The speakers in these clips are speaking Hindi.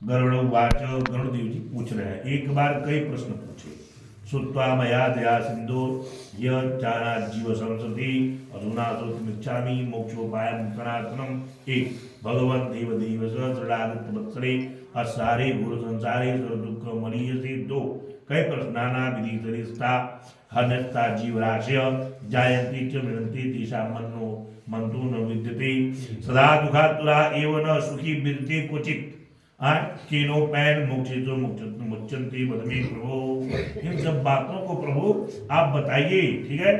गरुड़वाच, गरुड़देव जी पूछ रहे हैं, एक बार कई प्रश्न पूछे। श्रुत्वा मया दया सिंधो जीव संसति अधुना श्रोतुमिच्छामि मोक्षोपायं सनातनम्। एक, भगवन् देवदेव स दृढ़ादित्य वत्सरे असारे घोर संसारे सर्व दुःख मरीयसे। दो, कई प्रश्न नाना विधि सरिष्ठा हन्यस्ता जीवराशय जायन्ति च मृण्यन्ति तेषां मन्तो न विद्यते। सदा दुःखातुरा एव न सुखी विद्यते क्वचित्। केनोपैन मोक्षितो मुच्यन्ते वदमे प्रभो। इन सब बातों को प्रभु आप बताइए, ठीक है।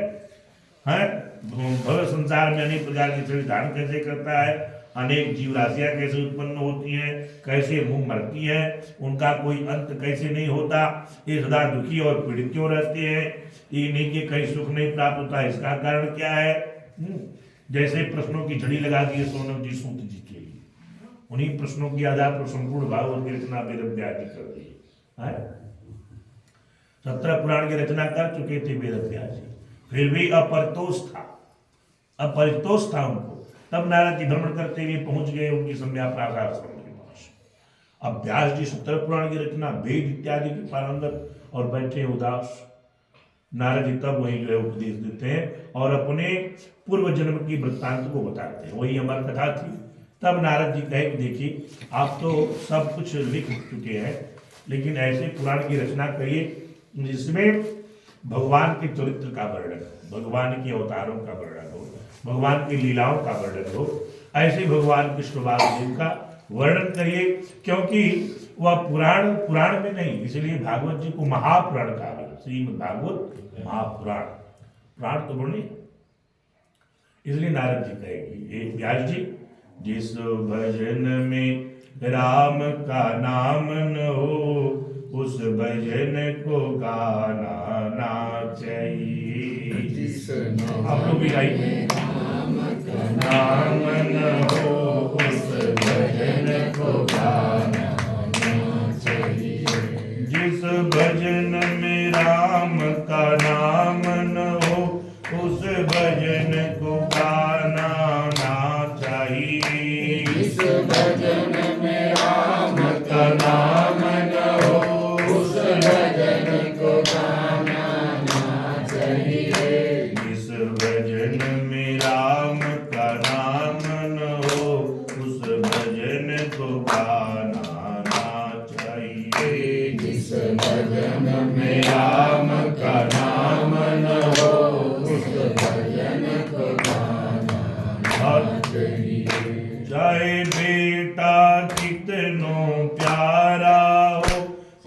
भव संसार में अनेक प्रकार के शरीर धारण कैसे करता है, अनेक जीव राशियां कैसे उत्पन्न होती हैं, कैसे मुंह मरती हैं, उनका कोई अंत कैसे नहीं होता, ये सदा दुखी और पीड़ित क्यों रहते हैं, ये नहीं कि कहीं सुख नहीं प्राप्त होता, इसका कारण क्या है। जैसे प्रश्नों की झड़ी लगा दी सोनम जी सूत जी के, उन्हीं प्रश्नों की आधार पर संपूर्ण भागवत की रचना वेद व्यास जी कर दी है। 17 पुराण की रचना कर चुके थे वेद व्यास जी, फिर भी अपरितोष था उनको। तब नारद जी भ्रमण करते हुए पहुंच गए उनकी सम्या प्रागाश्रम के पास। अब व्यास जी 17 पुराण की रचना वेद इत्यादि की पारंगत और बैठे उदास। नारद जी तब वही जो है उपदेश देते हैं और अपने पूर्व जन्म की वृत्तांत को बताते हैं, वही अमर कथा थी। तब नारद जी कहे कि देखिए आप तो सब कुछ लिख चुके हैं, लेकिन ऐसे पुराण की रचना करिए जिसमें भगवान के चरित्र का वर्णन हो, भगवान के अवतारों का वर्णन हो, भगवान की लीलाओं का वर्णन हो। ऐसे भगवान कृष्ण वासुदेव का वर्णन करिए, क्योंकि वह पुराण में नहीं, इसलिए भागवत जी को महापुराण कहा गया। श्रीमद् भागवत महापुराण, पुराण तो बोले, इसलिए नारद जी कहेगी व्यास जी, जिस भजन में राम का नाम न हो उस भजन को गाना ना चाहिए। आप लोग भी गाइए। राम का नाम न हो उस भजन को गाना ना चाहिए। जिस भजन में राम का नाम न हो उस भजन को गाना ना चाहिए। जिस भजन में राम का नाम न हो उस भजन को गाना ना चाहिए। जिस भजन में राम का नाम न हो उस भजन को गाना ना चाहिए। जिस भजन में राम का नाम न हो उस भजन को गाना ना चाहिए। चाहे बेटा कितनो प्यारा हो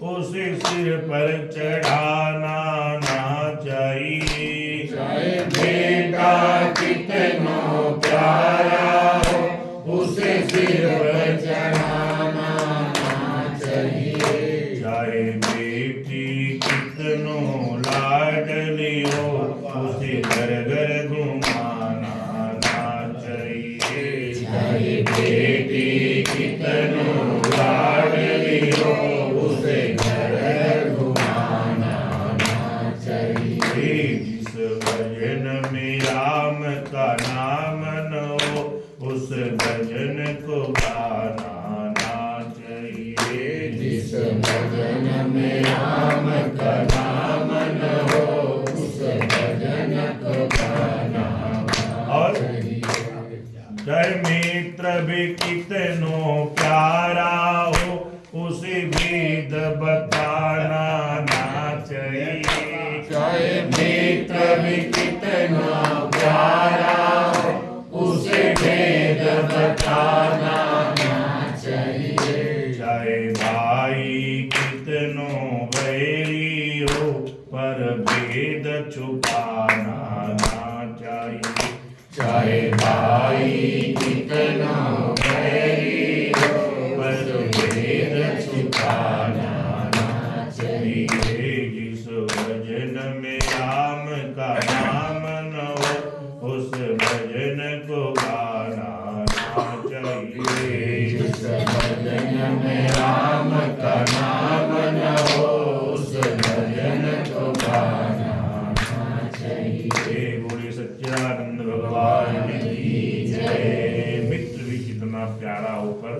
उसे सिर पर चढ़ाना ना चाहिए। चाहे बेटा कितनो प्यारा हो उसे सिर पर चढ़ाना ना चाहिए। चाहे बेटी कितनो लाडली हो उसे घर घर घुमाना ना चाहिए। चाहे बेटी कितनो लाडली हो उसे घर घर घुमाना ना चाहिए। जिस भजन में राम का नाम न हो उस भजन को गाना ना चाहिए। जिस भजन में राम का नाम न हो उस भजन को गाना ना चाहिए। जय मित्र भी कितनो प्यारा हो उसे वेद बताना ना चाहिए। जय मित्र भी कितनो प्यारा हो उसे वेद बताना ना चाहिए। चाहे भाई कितनो वैरी हो पर भेद छुपाना ना चाहिए। चाहे भाई कितना वैरी हो पर भेद छुपाना ना चाहिए। जिस भजन में राम का नाम न हो उस भजन को गाना ना चाहिए। जिस भजन में राम का नाम न हो उस भजन को गाना ना चाहिए। बोले सच्चिदानंद भगवान की जय। मित्र भी कितना प्यारा होकर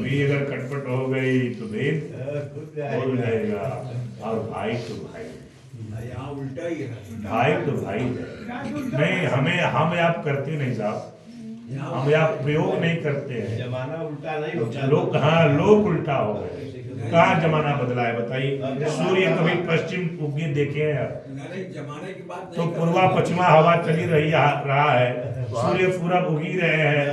कभी अगर खटपट हो गई तो भेद हो जाएगा। और भाई तो भाई, यहाँ उल्टा ही है। भाई तो भाई है। नहीं, हमें हम आप करते नहीं साहब, हम आप प्रयोग नहीं करते हैं। जमाना उल्टा नहीं होता। लोग, हाँ, लोग उल्टा हो गए। कहाँ जमाना बदला है बताइए? सूर्य कभी पश्चिम उगे देखे हैं आप? जमाने की बात तो पूर्वा पश्चिमा हवा चली रहा है, सूर्य पूरब उगी रहे हैं,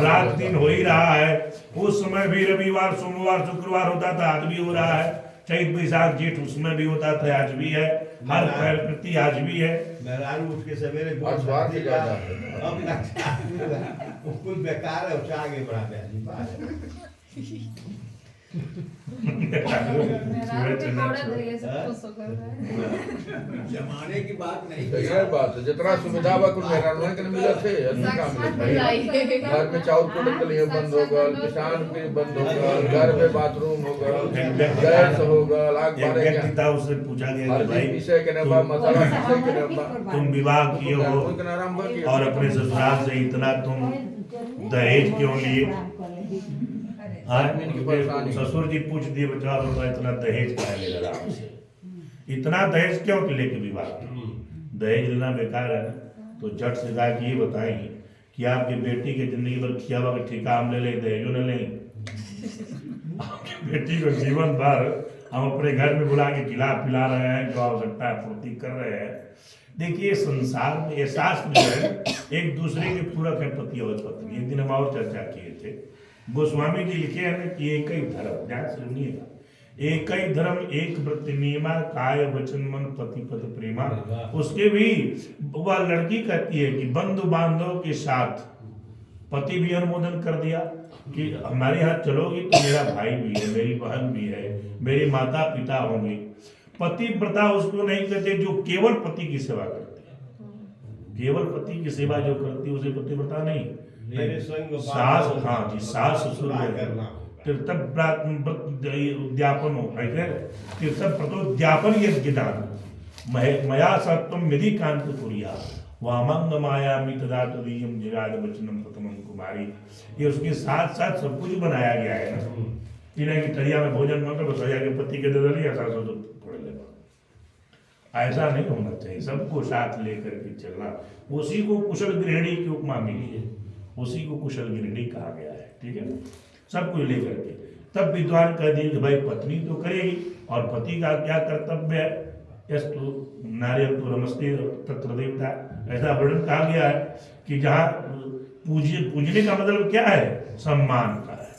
रात दिन हो ही रहा है। उस समय भी रविवार सोमवार शुक्रवार होता था, आज भी हो रहा है। चैत बैसाख जेठ उसमें भी होता था, आज भी है। हर प्रकृति आज भी है। मेहरारू उठ के सवेरे कुल बेकार है, उससे आगे बढ़ा जमाने की बात नहीं। सही बात है, जितना सुविधा बा कुल मेहरान के मिले थे अधिक काम मिले। घर में चाउर को निकलिए बंद हो गल, किसान के बंद हो गल, घर में बाथरूम हो गल, गैस हो गल, आग बारे व्यक्ति उससे पूछा गया कि भाई विषय के नबा मसाला विषय के नबा तुम विवाह किए हो और अपने ससुराल से इतना तुम दहेज क्यों लिए? ससुर जी पूछ दिए बच्चा इतना दहेज क्या ले रहा हमसे, इतना दहेज क्यों लेके विवाह? दहेज लेना बेकार है ना। तो झट से जाके ये बताएं कि आपकी बेटी के जिंदगी भर खिया हुआ ठेका हम ले लें, दहेजों न लें। आपकी बेटी को जीवन भर हम अपने घर में बुला के खिला पिला रहे हैं, जो आवश्यकता है पूर्ति कर रहे हैं। देखिए, संसार में एहसास जो है एक दूसरे के पूरक है पति और पत्नी। एक दिन हम और चर्चा किए थे, गोस्वामी जी लिखे हैं ना कि एक ही धर्म, ध्यान से सुनिएगा, एक ही धर्म एक व्रत नियमा, काय वचन मन पति पद प्रेमा। उसके भी वह लड़की कहती है कि बंधु बांधव के साथ, पति भी अनुमोदन कर दिया कि हमारे यहाँ चलोगी तो मेरा भाई भी है, मेरी बहन भी है, मेरे माता पिता होंगे। पतिव्रता उसको नहीं कहते जो केवल पति की सेवा करती है। केवल पति की सेवा जो करती है उसे पतिव्रता नहीं। सास, हाँ जी, सास ससुर उद्यापन हो, तीर्थव्रतोद्यापन यज्ञ दान मया सत्वम यदि कांत कुरिया वामंग मायामी तदा तदीयम जगाद वचनम प्रथमम कुमारी। ये उसके साथ साथ सब कुछ बनाया गया है ना। इन्हें की तरिया में भोजन मंगल बसैया के पति के दे दिया, सास तो थोड़े लेना, ऐसा नहीं होना चाहिए। सबको साथ लेकर के चलना, उसी को कुशल गृहिणी की उपमा मिली है, उसी को कुशल गृहिणी कहा गया है। ठीक है ना, सब कुछ लेकर के। तब विद्वान कह दिए कि भाई पत्नी तो करेगी और पति का क्या कर्तव्य है? यस्तु नारियल तो नमस्ते तत्र देवता, ऐसा वर्णन कहा गया है कि जहाँ पूजने का मतलब क्या है? सम्मान का है,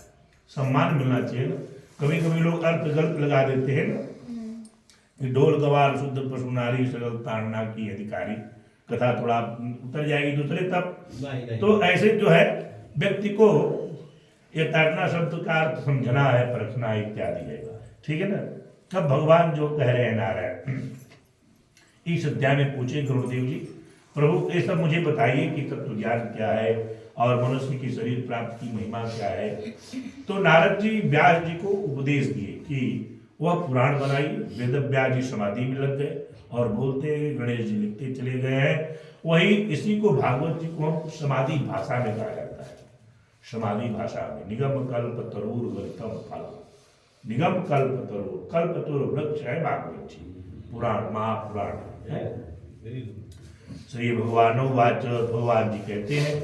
सम्मान मिलना चाहिए ना। कभी कभी लोग अर्थ गलत लगा देते हैं ना कि डोल गवार शुद्ध पशु नारी सकल ताड़ना की अधिकारी, कथा थोड़ा उतर जाएगी दूसरे तब। तो ऐसे जो है व्यक्ति को ये ताड़ना शब्द का अर्थ समझना है, परखना है इत्यादि है। ठीक है ना। तब भगवान जो कह रहे हैं नारायण इस अध्याय में पूछे गुरुदेव जी, प्रभु ये सब मुझे बताइए कि तत्व ज्ञान क्या है और मनुष्य की शरीर प्राप्ति की महिमा क्या है। तो नारद जी व्यास जी को उपदेश दिए कि वह पुराण बनाइए। वेद व्यास जी समाधि में लग गए और बोलते गणेश जी लिखते चले गए हैं। वही इसी को भागवत जी को हम समाधि भाषा में कहा जाता है। समाधि भाषा में निगम कल्प तरूर गलितम फल, निगम कल्प तरूर, कल्प तरूर वृक्ष है भागवत जी, पुराण महापुराण है। श्री भगवानोवाच, भगवान जी कहते हैं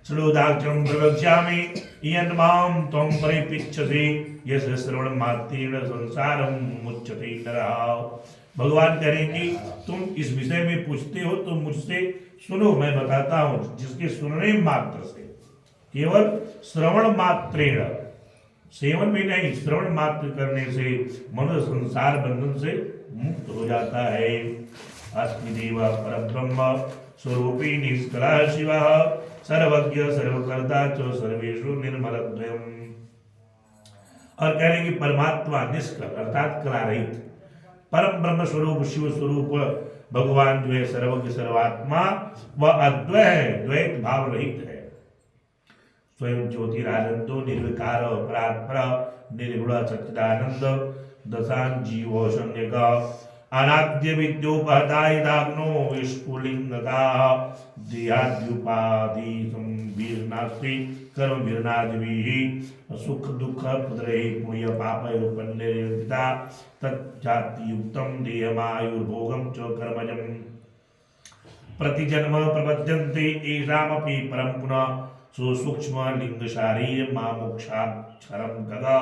श्लोदाक्षरं प्रवक्ष्यामि यन् मां त्वं परिपृच्छसि यस्य श्रवण मात्रेण संसारं मुच्यते नरः। भगवान कहेंगे तुम इस विषय में पूछते हो तो मुझसे सुनो, मैं बताता हूँ। जिसके सुनने मात्र से, केवल श्रवण मात्रेण, सेवन भी नहीं, श्रवण मात्र करने से मनुष्य संसार बंधन से मुक्त हो जाता है। अस्मि देव परब्रह्म स्वरूपी निष्कलः शिवः सर्वज्ञ सर्वकर्ता च सर्वेषु निर्मलद्वयम्। और कह रहे कि परमात्मा निष्कल अर्थात कला रहित, परम ब्रह्म स्वरूप शिव स्वरूप भगवान जो है सर्वज्ञ सर्वात्मा, वह अद्वय है, द्वैत भाव रहित है। स्वयं ज्योतिरानंदो निर्विकार परात्पर निर्गुण सच्चिदानंद दशान जीवो संज्ञका अनाद्य विद्योपहताय दाग्नो विस्फुलिंगता देहाद्युपाधि संवीर नास्ति कर्म वीरनादिभिः सुख दुख पुत्रैः पुण्य पापैरुपन्नेरिता तच्चातियुक्तं देहमायुर्भोगं च कर्मजम् प्रतिजन्म प्रपद्यन्ते येषामपि परं पुनः सुसूक्ष्म लिंग शारीर मामुक्षाक्षरं गगा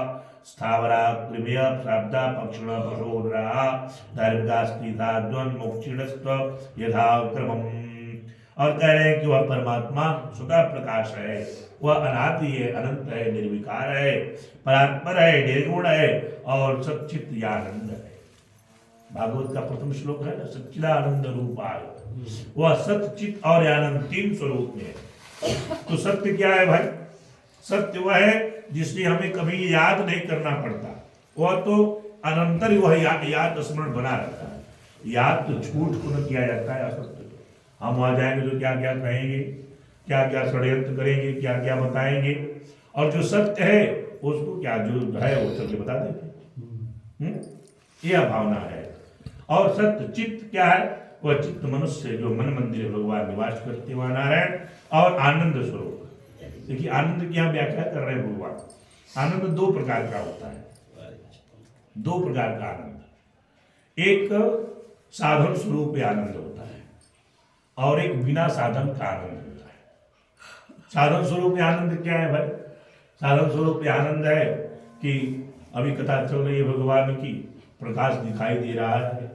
स्थावरा कृमय प्राप्ता पक्षिण पशोदरा दारिद्र्यास्थिता द्वन्मोक्षिणस्त्व यथा क्रमम्। और कह रहे हैं कि वह परमात्मा स्वतः प्रकाश है, वह अनादि है, अनंत है, निर्विकार है, परात्पर है, निर्गुण है और सच्चित आनंद है। भागवत का प्रथम श्लोक है ना, सच्चिदानंद रूपाय, वह सच्चित और आनंद तीन स्वरूप में है। तो सत्य क्या है भाई? सत्य वह है जिससे हमें कभी याद नहीं करना पड़ता, वह तो अनंतर ही वह याद स्मरण बना रहता है। याद तो झूठ को न किया जाता है, असत्य तो हम वहां जाएंगे तो क्या क्या कहेंगे, क्या क्या षड्यंत्र करेंगे, क्या क्या बताएंगे, और जो सत्य है उसको क्या जो है वो चल के बता देंगे। यह भावना है। और सत्य चित्त क्या है? वह चित्त मनुष्य जो मन मंदिर भगवान निवास करते हुआ नारायण और आनंद स्वरूप। देखिए आनंद की यहाँ व्याख्या कर रहे हैं भगवान। आनंद दो प्रकार का होता है, दो प्रकार का आनंद। एक साधन स्वरूप आनंद होता है और एक बिना साधन का आनंद होता है। साधन स्वरूप आनंद क्या है भाई? साधन स्वरूप आनंद है कि अभी कथा चल रही है भगवान की, प्रकाश दिखाई दे रहा है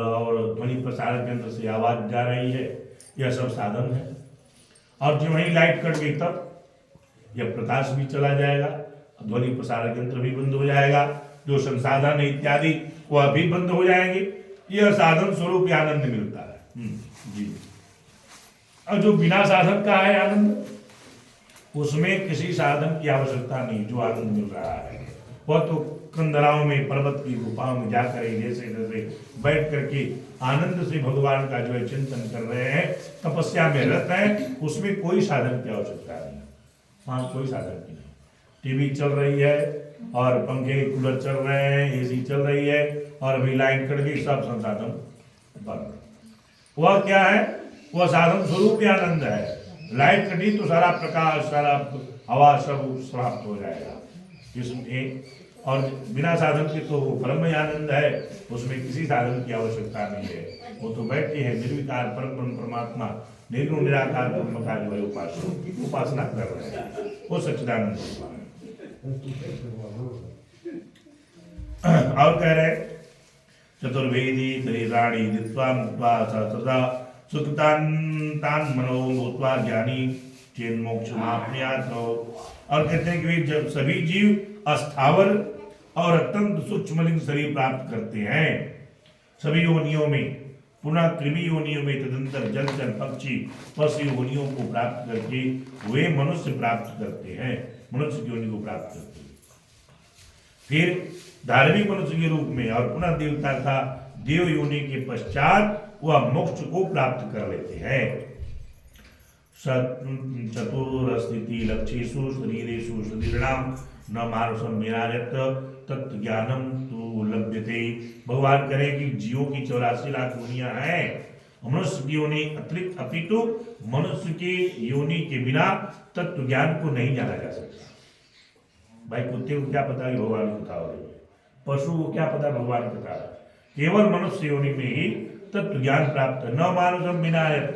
और ध्वनि प्रसारक यंत्र से आवाज जा रही है, यह सब साधन है। और जो वही लाइट कट गई तब यह प्रकाश भी चला जाएगा, ध्वनि प्रसारक यंत्र भी बंद हो जाएगा, जो संसाधन इत्यादि वह भी बंद हो जाएंगे। यह साधन स्वरूप आनंद मिलता है जी। और जो बिना साधन का है आनंद, उसमें किसी साधन की आवश्यकता नहीं, जो आनंद मिल रहा है वह तो कंदराओं में पर्वत की गुफाओं में जाकर जैसे जैसे बैठ करके आनंद से भगवान का जो है चिंतन कर रहे हैं, तपस्या में रत हैं, उसमें कोई साधन की आवश्यकता नहीं। वहाँ कोई साधन की नहीं। टीवी चल रही है और पंखे कूलर चल रहे हैं, एसी चल रही है और अभी लाइट कट गई, सब संसाधन बंद। वह क्या है? वह साधन स्वरूप आनंद है। लाइट कटी तो सारा प्रकाश, सारा हवा सब समाप्त हो जाएगा इसमें। और बिना साधन के तो वो परम आनंद है, उसमें किसी साधन की आवश्यकता नहीं है। वो तो बैठे हैं निर्विकार परम परमात्मा निर्गुण निराकार ब्रह्म का जो है उपासना कर रहे हैं, वो सच्चिदानंद और कह रहे चतुर्वेदी शरीराणी दित्वा मुक्त्वा सहस्रदा सुखतान मनो भूत्वा ज्ञानी चेन मोक्ष माप्नुयात्। और कहते हैं कि जब सभी जीव अस्थावर और अत्यंत सूक्ष्म लिंग शरीर प्राप्त करते हैं, सभी योनियों में, पुनः कृमि योनियों में, तदंतर जलचर पक्षी पशु योनियों को प्राप्त करके वे मनुष्य प्राप्त करते हैं, मनुष्य की योनि को प्राप्त करते हैं। फिर धार्मिक मनुष्य के रूप में और पुनः देवता का देव योनि के पश्चात वह मोक्ष को प्राप्त कर लेते हैं। चतुरस्थिति लक्ष्येषु शरीरेषु शरीराणाम न मानुषम विनायत तत्व ज्ञानम तो लभ्यते। भगवान करे कि जीवों की 84 लाख योनियां हैं, मनुष्य की योनि अतिरिक्त, अपितु मनुष्य की योनि के बिना तत्व ज्ञान को नहीं जाना जा सकता। भाई कुत्ते को क्या पता कि भगवान की कथा हो रही है, पशु को क्या पता भगवान की कथा, केवल मनुष्य योनि में ही तत्व ज्ञान प्राप्त। न मानुषम विनायत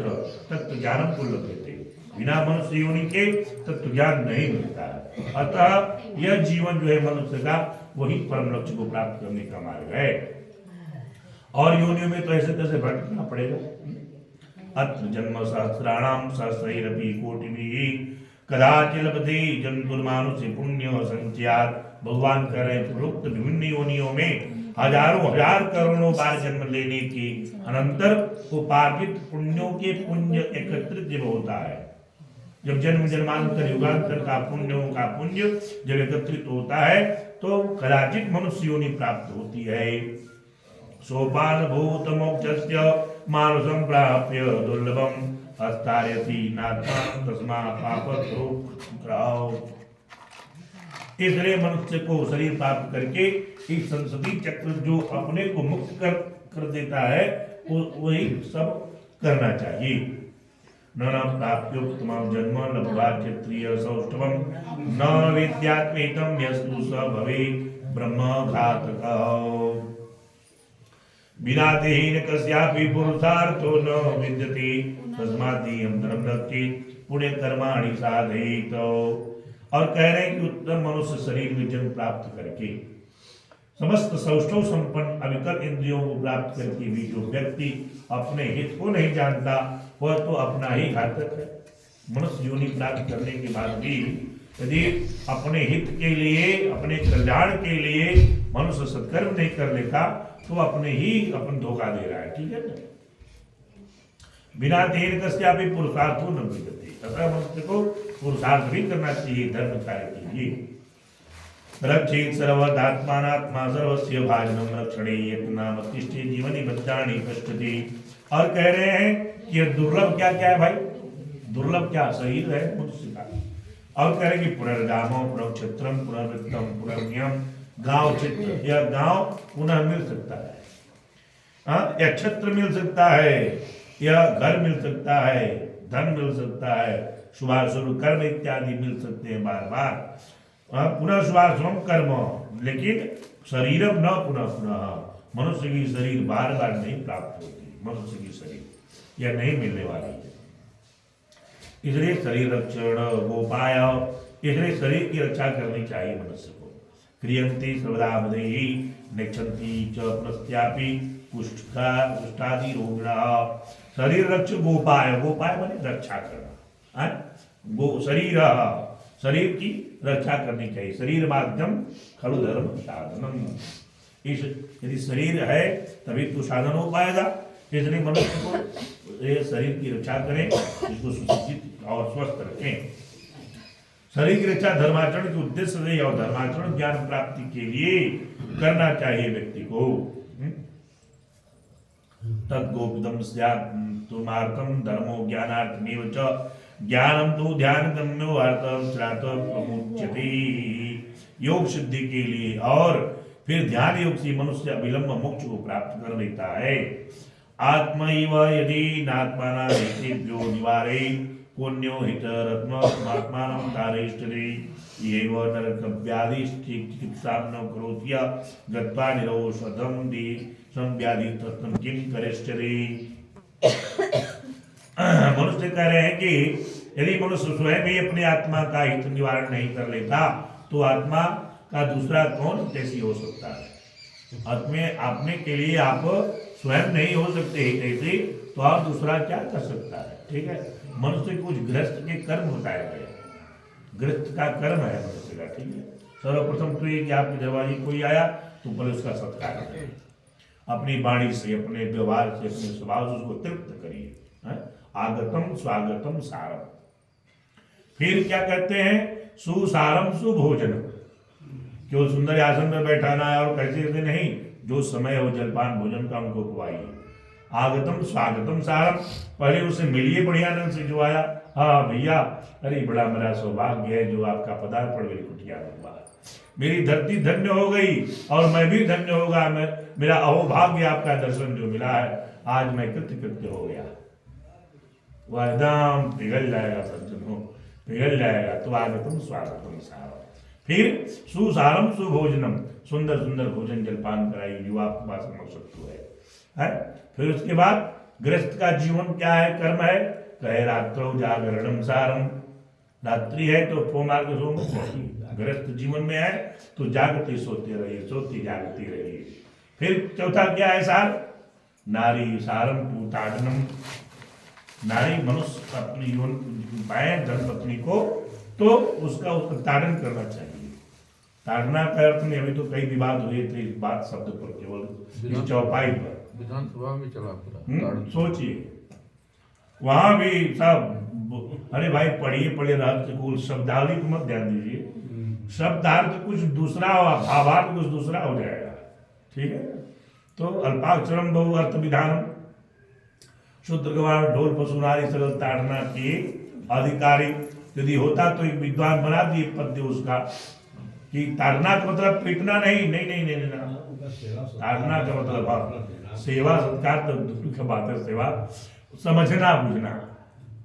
तत्व ज्ञानम को लभ्यते। बिना मनुष्य योनि के तत्व ज्ञान नहीं मिलता है। अतः यह जीवन जो है मनुष्य का, वही परम लक्ष्य को प्राप्त करने का मार्ग है। और योनियों में तो ऐसे तैसे भटकना पड़ेगा। अत्र जन्म सहस्राणाम सहस्रैरपि कोटिभिः कदाचित् लभते जन्तुर्मानुषे पुण्य संचयात्। भगवान कह रहे हैं प्रयुक्त विभिन्न योनियों में हजारों हजार करोड़ों बार जन्म लेने के अनंतर उपार्जित पुण्यों के पुण्य एकत्रित जब होता है, जब जन्म जन्मांतर युगांतर का पुण्यों का पुण्य जब एकत्रित होता है तो कदाचित मनुष्य योनि प्राप्त होती है। सोपान भूत मोक्षस्य मानुषं प्राप्य दुर्लभम हस्तार्यति नात्मा तस्मा पापतो ग्रहो। इसलिए मनुष्य को शरीर प्राप्त करके इस संसदीय चक्र जो अपने को मुक्त कर देता है, वही सब करना चाहिए। न प्राप्योत्तमं जन्म लब्ध्वा क्षत्रिय सौष्ठवं न विद्यात्मेतं यस्तु स भवेत् ब्रह्मघातकः। बिना देहिन कस्यापि पुरुषार्थो न विद्यते तस्माद् धर्म रक्षेत् पुण्य कर्माणि साधयेत्। और कह रहे हैं कि उत्तम मनुष्य शरीर में जन्म प्राप्त करके समस्त सौष्ठव संपन्न अविकल इंद्रियों को प्राप्त करके भी जो व्यक्ति अपने हित को नहीं जानता वह तो अपना ही घातक है। मनुष्य योनि प्राप्त करने के बाद भी यदि अपने हित के लिए अपने कल्याण के लिए मनुष्य सत्कर्म नहीं कर लेता तो अपने ही अपन धोखा दे रहा है। ठीक है ना। बिना देर कस्यापि पुरुषार्थो न विद्यते। अतः मनुष्य को पुरुषार्थ भी करना चाहिए धर्म कार्य के लिए। रक्षेत् सर्वदात्मानात्मा सर्वस्य भाजनम रक्षणे यत्नामतिष्ठे जीवनि बद्धानि पश्यति। और कह रहे हैं कि दुर्लभ क्या क्या है भाई, दुर्लभ क्या शरीर है मनुष्य का। और कह रहे हैं कि पुनर्गामो पुनर्क्षत्रम पुनर्वृत्तम पुनर्नियम गांव चित्र, यह गांव पुनः मिल सकता है, या छत्र मिल सकता है, यह घर मिल सकता है, धन मिल सकता है, शुभाशुभ कर्म इत्यादि मिल सकते हैं बार बार। पुनः शुभाशुभम कर्म, लेकिन शरीरम न पुनः पुनः, मनुष्य की शरीर बार बार नहीं प्राप्त होती। मनुष्य की शरीर यह नहीं मिलने वाली है। इसलिए शरीर रक्षण गोपाय, इसलिए शरीर की रक्षा करनी चाहिए मनुष्य को। क्रियंते सर्वदावदेहि निक्षन्ति च पुनस्त्यापि कुष्ठादि रोगिणः। शरीर रक्ष गोपाय, गोपाय माने रक्षा करना है। गो शरीर, शरीर की रक्षा करनी चाहिए। शरीर माध्यम खलु धर्म साधनम। इस यदि शरीर है तभी तो साधन हो पाएगा। इसलिए मनुष्य को ये शरीर की रक्षा करें, इसको सुसज्जित और स्वस्थ रखें। शरीर की रक्षा धर्माचरण के उद्देश्य से और धर्माचरण ज्ञान प्राप्ति के लिए करना चाहिए व्यक्ति को। तद्गोपितम स्यात् तुमार्थम धर्मो ज्ञानार्थमेव च ज्ञानम तो ध्यान गम्यो अर्थम श्रात प्रमुच्यते। योग सिद्धि के लिए और फिर ध्यान योग से मनुष्य अविलंब मोक्ष को प्राप्त कर लेता है। आत्मैव यदि नात्माना नित्यभ्यो निवारे पुण्यो हित रत्न आत्मानं तारेष्टरे येव नरकव्याधि चिकित्सां न करोति गत्वा निरौषधं दि संव्याधि तत्त्वं किं करिष्यति। मनुष्य कह रहे हैं कि यदि मनुष्य स्वयं ही अपनी आत्मा का हित निवारण नहीं कर लेता तो आत्मा का दूसरा कौन कैसी हो सकता है। अपने के लिए आप स्वयं नहीं हो सकते ही कैसे, तो आप दूसरा क्या कर सकता है। ठीक है। मनुष्य कुछ गृहस्थ के कर्म बताए गए, गृहस्थ का कर्म है मनुष्य का। ठीक है। सर्वप्रथम तो ये कि आपके दरवाजे कोई आया तो पहले उसका सत्कार करें, अपनी वाणी से, अपने व्यवहार से, अपने स्वभाव से उसको तृप्त करिए। आगतम स्वागतम सारम। फिर क्या कहते हैं, सुसारम सुभोजन। केवल सुंदर आसन में बैठाना है और कैसे नहीं, जो समय हो जलपान भोजन का उनको खुआइए। आगतम स्वागतम सारम, पहले उसे मिलिए बढ़िया ढंग से। जो आया, हाँ भैया, अरे बड़ा मेरा सौभाग्य है जो आपका पदार्पण मेरी कुटिया में हुआ, मेरी धरती धन्य हो गई और मैं भी धन्य होगा। मेरा अहोभाग्य आपका दर्शन जो मिला है, आज मैं कृत्य हो गया। वह एकदम पिघल जाएगा सज्जनों, पिघल जाएगा। तो आगतम स्वागतम सारम। फिर सुसारम सुभोजनम, सुंदर सुंदर भोजन जलपान कराइए जो आपके पास आवश्यक है। फिर उसके बाद गृहस्थ का जीवन क्या है, कर्म है। कहे रात्रो जागरणम सारम, रात्रि है तो फोमार के सो गृहस्थ जीवन में है तो जागते सोते रहिए, सोते जागते रहिए। फिर चौथा क्या है सार, नारी सारम पूताडनम। नारी मनुष्य अपनी जीवन पाए धर्मपत्नी को तो उसका ताड़न करना चाहिए। ताड़ना का अर्थ नहीं, अभी तो कई विवाद हुए थे इस बात शब्द पर, केवल चौपाई पर, विधानसभा में चला पूरा। सोचिए वहां भी सब, अरे भाई पढ़िए पढ़िए रहस्य कुल शब्दावली को मत ध्यान दीजिए। शब्दार्थ कुछ दूसरा और भावार्थ कुछ दूसरा हो जाएगा। ठीक है। तो अल्पाक्षरम बहु अर्थ विधानम, शुद्ध गवार ढोल पशुनारी सकल ताड़ना के अधिकारी। यदि होता तो एक विद्वान बना दिए पद्य उसका कि ताड़ना का मतलब पीटना नहीं, नहीं नहीं नहीं, नहीं। ताड़ना का मतलब सेवा सत्कार तो दुख बात है, सेवा समझना बुझना।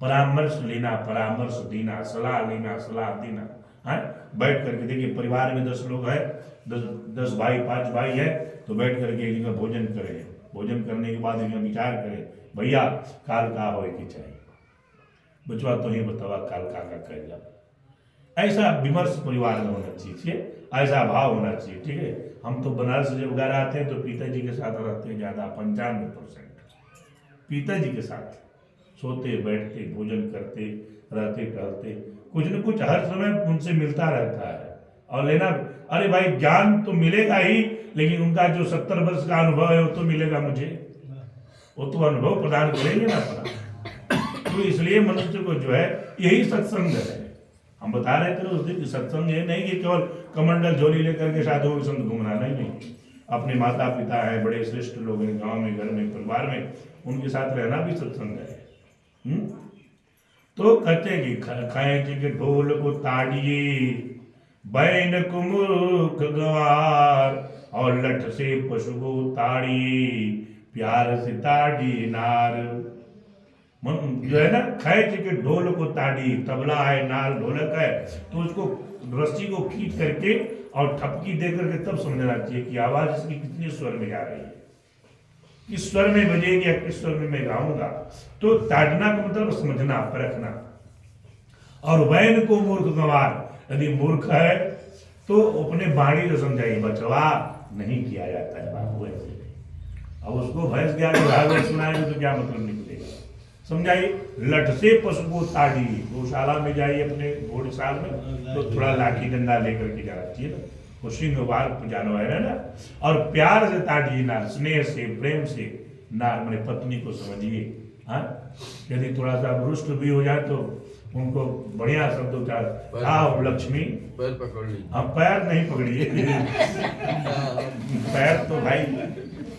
परामर्श लेना, परामर्श देना, सलाह लेना, सलाह देना है। बैठ करके देखिए, परिवार में 10 लोग है, 10 भाई 5 भाई है, तो बैठ करके एक जगह भोजन करें। भोजन करने के बाद एक जगह विचार करें, भैया काल का होए के चाहिए, बचवा तो ही बतावा काल का कर जा। ऐसा विमर्श परिवार में होना चाहिए, ऐसा भाव होना चाहिए। ठीक है, हम तो बनारस से जब घर आते हैं तो पिताजी के साथ रहते हैं ज़्यादा, 95% पिताजी के साथ सोते बैठते भोजन करते रहते टहलते, कुछ न कुछ हर समय उनसे मिलता रहता है और लेना। अरे भाई ज्ञान तो मिलेगा ही, लेकिन उनका जो 70 वर्ष का अनुभव है वो तो मिलेगा मुझे, वो तो अनुभव प्रदान करेंगे ना अपना। तो इसलिए मनुष्य को जो है यही सत्संग है। हम बता रहे थे उस दिन कि सत्संग ये नहीं कि केवल कमंडल झोली लेकर के साधुओं के संग घूमना, नहीं। अपने माता पिता है, बड़े श्रेष्ठ लोग हैं गांव में, घर में, परिवार में, उनके साथ रहना भी सत्संग है। तो कहते हैं कि खाए के ढोल को ताड़िए, बैन को मूर्ख गंवार, और लठ से पशु को ताड़िए, प्यार से ताड़ी नार। जो है ना, खैच के ढोल को ताड़ी, तबला है, नाल, ढोलक है, तो उसको रस्सी को खींच करके और ठपकी दे करके तब समझना चाहिए कि आवाज इसकी कितने स्वर में जा रही है, किस स्वर में बजेगी या किस स्वर में मैं गाऊंगा। तो ताड़ना का मतलब समझना, परखना। और वैन को मूर्ख गंवार, यदि मूर्ख है तो अपने बाणी को समझाइए, बचवा नहीं किया जाता है बाबू ऐसे। अब उसको भैंस के आगे भागवत सुनाएंगे तो क्या मतलब निकलेगा, समझाइए। लठ से पशु को ताड़ी, गौशाला में जाइए अपने घोड़साल में, तो थोड़ा लाठी डंडा लेकर के जाना चाहिए ना, वो सिंहवार जानवर है ना। और प्यार से ताड़िए नार, स्नेह से, प्रेम से नार मैंने पत्नी को समझिए। हाँ, यदि थोड़ा सा रुष्ट भी हो जाए तो उनको बढ़िया शब्दोच्चार, आओ लक्ष्मी, पैर पकड़ ली। हाँ, पैर नहीं पकड़िए पैर तो भाई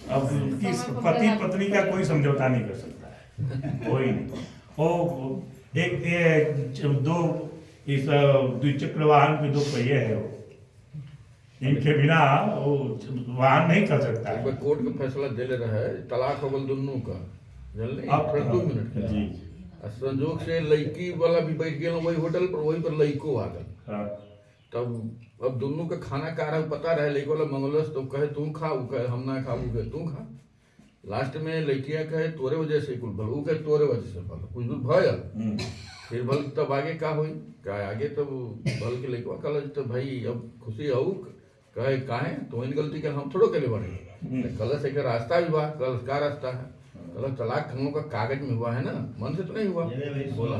अब पति पत्नी का कोई समझौता नहीं कर सकता है, कोई नहीं। वो एक दो इस द्विचक्र वाहन के 2 पहिए है, वो इनके बिना वो वाहन नहीं कर सकता है। कोर्ट का फैसला दे ले रहा है, तलाक हो गल दोनों का, जल्दी अब 2 मिनट का जी, संजोग से लड़की वाला भी बैठ गया वही होटल पर, वही पर लड़को आ गल। हाँ, तब अब दोनों का खाना का रहा पता रहे, लड़को वाला मंगलस तो कहे तू खा, वो कहे हम ना खाऊ, कहे तू खा। लास्ट में लड़किया कहे तोरे वजह से कुल भल, वो कहे तोरे वजह से भल, कुछ दूर भयल। फिर भल तब आगे का हुई, क्या आगे तब भल के लड़का कल तो भाई अब खुशी हो, कहे काहे तो इन गलती के हम थोड़ो के बढ़े, कल से रास्ता भी हुआ, कल का रास्ता है, कल तलाक हम लोग का कागज में हुआ है ना, मन से तो नहीं हुआ। बोला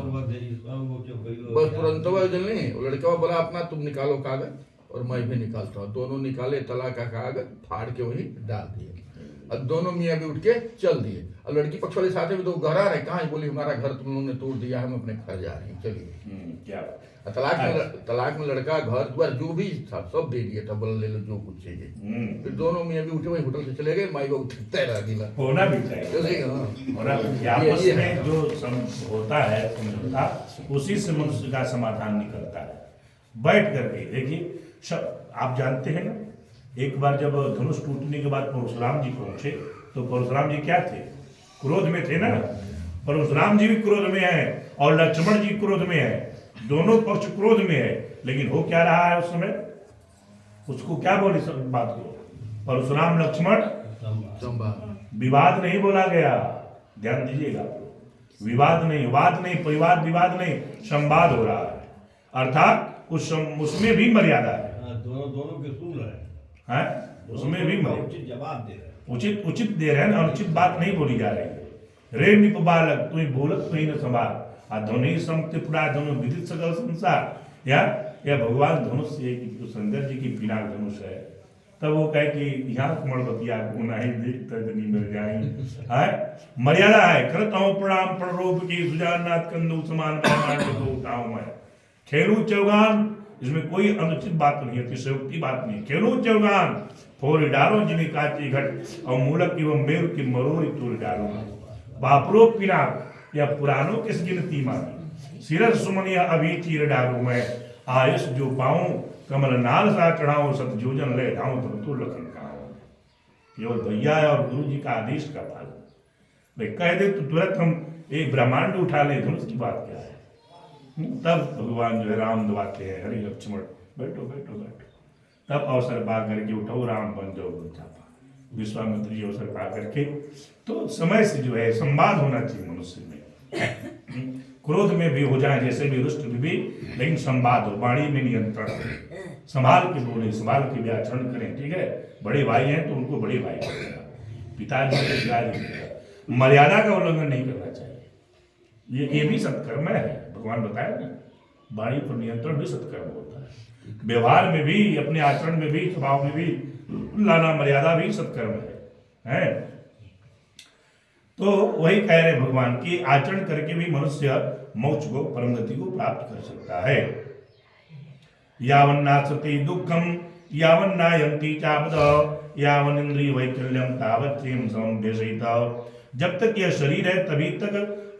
बस तुरंत नहीं, लड़का बोला अपना तुम निकालो कागज और मैं भी निकालता हूँ। दोनों निकाले तलाक का कागज, फाड़ के वही डाल दिए। अब दोनों मियाँ भी उठ के चल दिए। और लड़की पक्ष वाले साथ में 2 घर आ रहे, कहाँ बोली हमारा घर तुम लोगों ने तोड़ दिया, हम अपने घर जा रहे हैं, चलिए। क्या तलाक में लड़का घर द्वार जो भी था सब दे दिया था, बोला ले लो जो कुछ चाहिए। फिर दोनों मियाँ भी उठे वही होटल से चले गए, माई बाबू तय रह गया। होना भी चाहिए, होना भी चाहिए। आपस में जो होता है समझौता, उसी से मनुष्य का समाधान निकलता है। बैठ करके देखिए, आप जानते हैं ना, एक बार जब धनुष टूटने के बाद परशुराम जी पहुंचे, तो परशुराम जी क्या थे, क्रोध में थे ना। परशुराम जी भी क्रोध में है और लक्ष्मण जी क्रोध में है, दोनों पक्ष क्रोध में है। लेकिन हो क्या रहा है उस समय, उसको क्या बोले बात को, परशुराम लक्ष्मण विवाद नहीं बोला गया, ध्यान दीजिएगा, विवाद नहीं, वाद नहीं, परिवार विवाद नहीं, संवाद हो रहा है। अर्थात उसमें भी मर्यादा है, दोनों के सुन रहे हैं, उसमें भी उचित जवाब दे रहे, उचित दे रहे हैं, अनुचित बात नहीं बोली जा रही है। रे निप बालक तुम बोलत तुम न संभाल, धनुष समत्रिपुरा धनुष विदित सकल संसार। या भगवान धनुष से शंकर जी की पिनाक धनुष है, तब वो कहे कि यहाँ कुमड़ बतिया को नहीं देखता नहीं मिल जाए, मर्यादा है। करता हूँ प्रणाम प्रणरूप की सुजाननाथ कंदू समान उठाऊं मैं, खेलू चौगान, इसमें कोई अनुचित बात नहीं है, अतिशयोक्ति बात नहीं। खेलू चौगान फोर डालो जिन्हें काची घट, और मूलक एवं मेरु की मरोरी तोड़ डालो। बापरो पिनाक या पुरानों किस गिनती मानी, सिरस सुमनिया अभी चीर डालू मैं, आयुष जो पाऊं कमल नाल सा चढ़ाऊं, सत जोजन ले जाऊं तब तो लखन कहाऊं। केवल भैया और गुरु जी का आदेश का पालन, भाई कह दे तो तुरंत हम एक ब्रह्मांड उठा ले धनुष की बात क्या है। तब भगवान जो है राम दबाते हैं, हरि लक्ष्मण बैठो बैठो बैठो। तब अवसर पा करके उठो राम बन जाओ बन जापा। विश्वामित्र जी अवसर पा करके, तो समय से जो है संवाद होना चाहिए मनुष्य में। क्रोध में भी हो जाए जैसे भी, रुष्ट भी, लेकिन संवाद हो, वाणी में नियंत्रण, संभाल के बोले, संभाल के व्याचरण करें, ठीक है। बड़े भाई हैं तो उनको बड़े भाई करेगा, पिताजी को पिताजी करेगा। मर्यादा का उल्लंघन नहीं करना चाहिए, ये भी सत्कर्म है। भगवान बताया ना, वाणी पर नियंत्रण भी सत्कर्म होता है। व्यवहार में भी, अपने आचरण में भी, स्वभाव में भी लाना मर्यादा भी सत्कर्म है। तो वही कह रहे भगवान की आचरण करके भी मनुष्य मोक्ष को, परम गति को प्राप्त कर सकता है। यावन्नासति दुःखम यावन्नायन्ति चापद यावन इंद्रिय वैकल्यम तावत् प्रेम समम व्यसेत। जब तक यह शरीर है तभी तक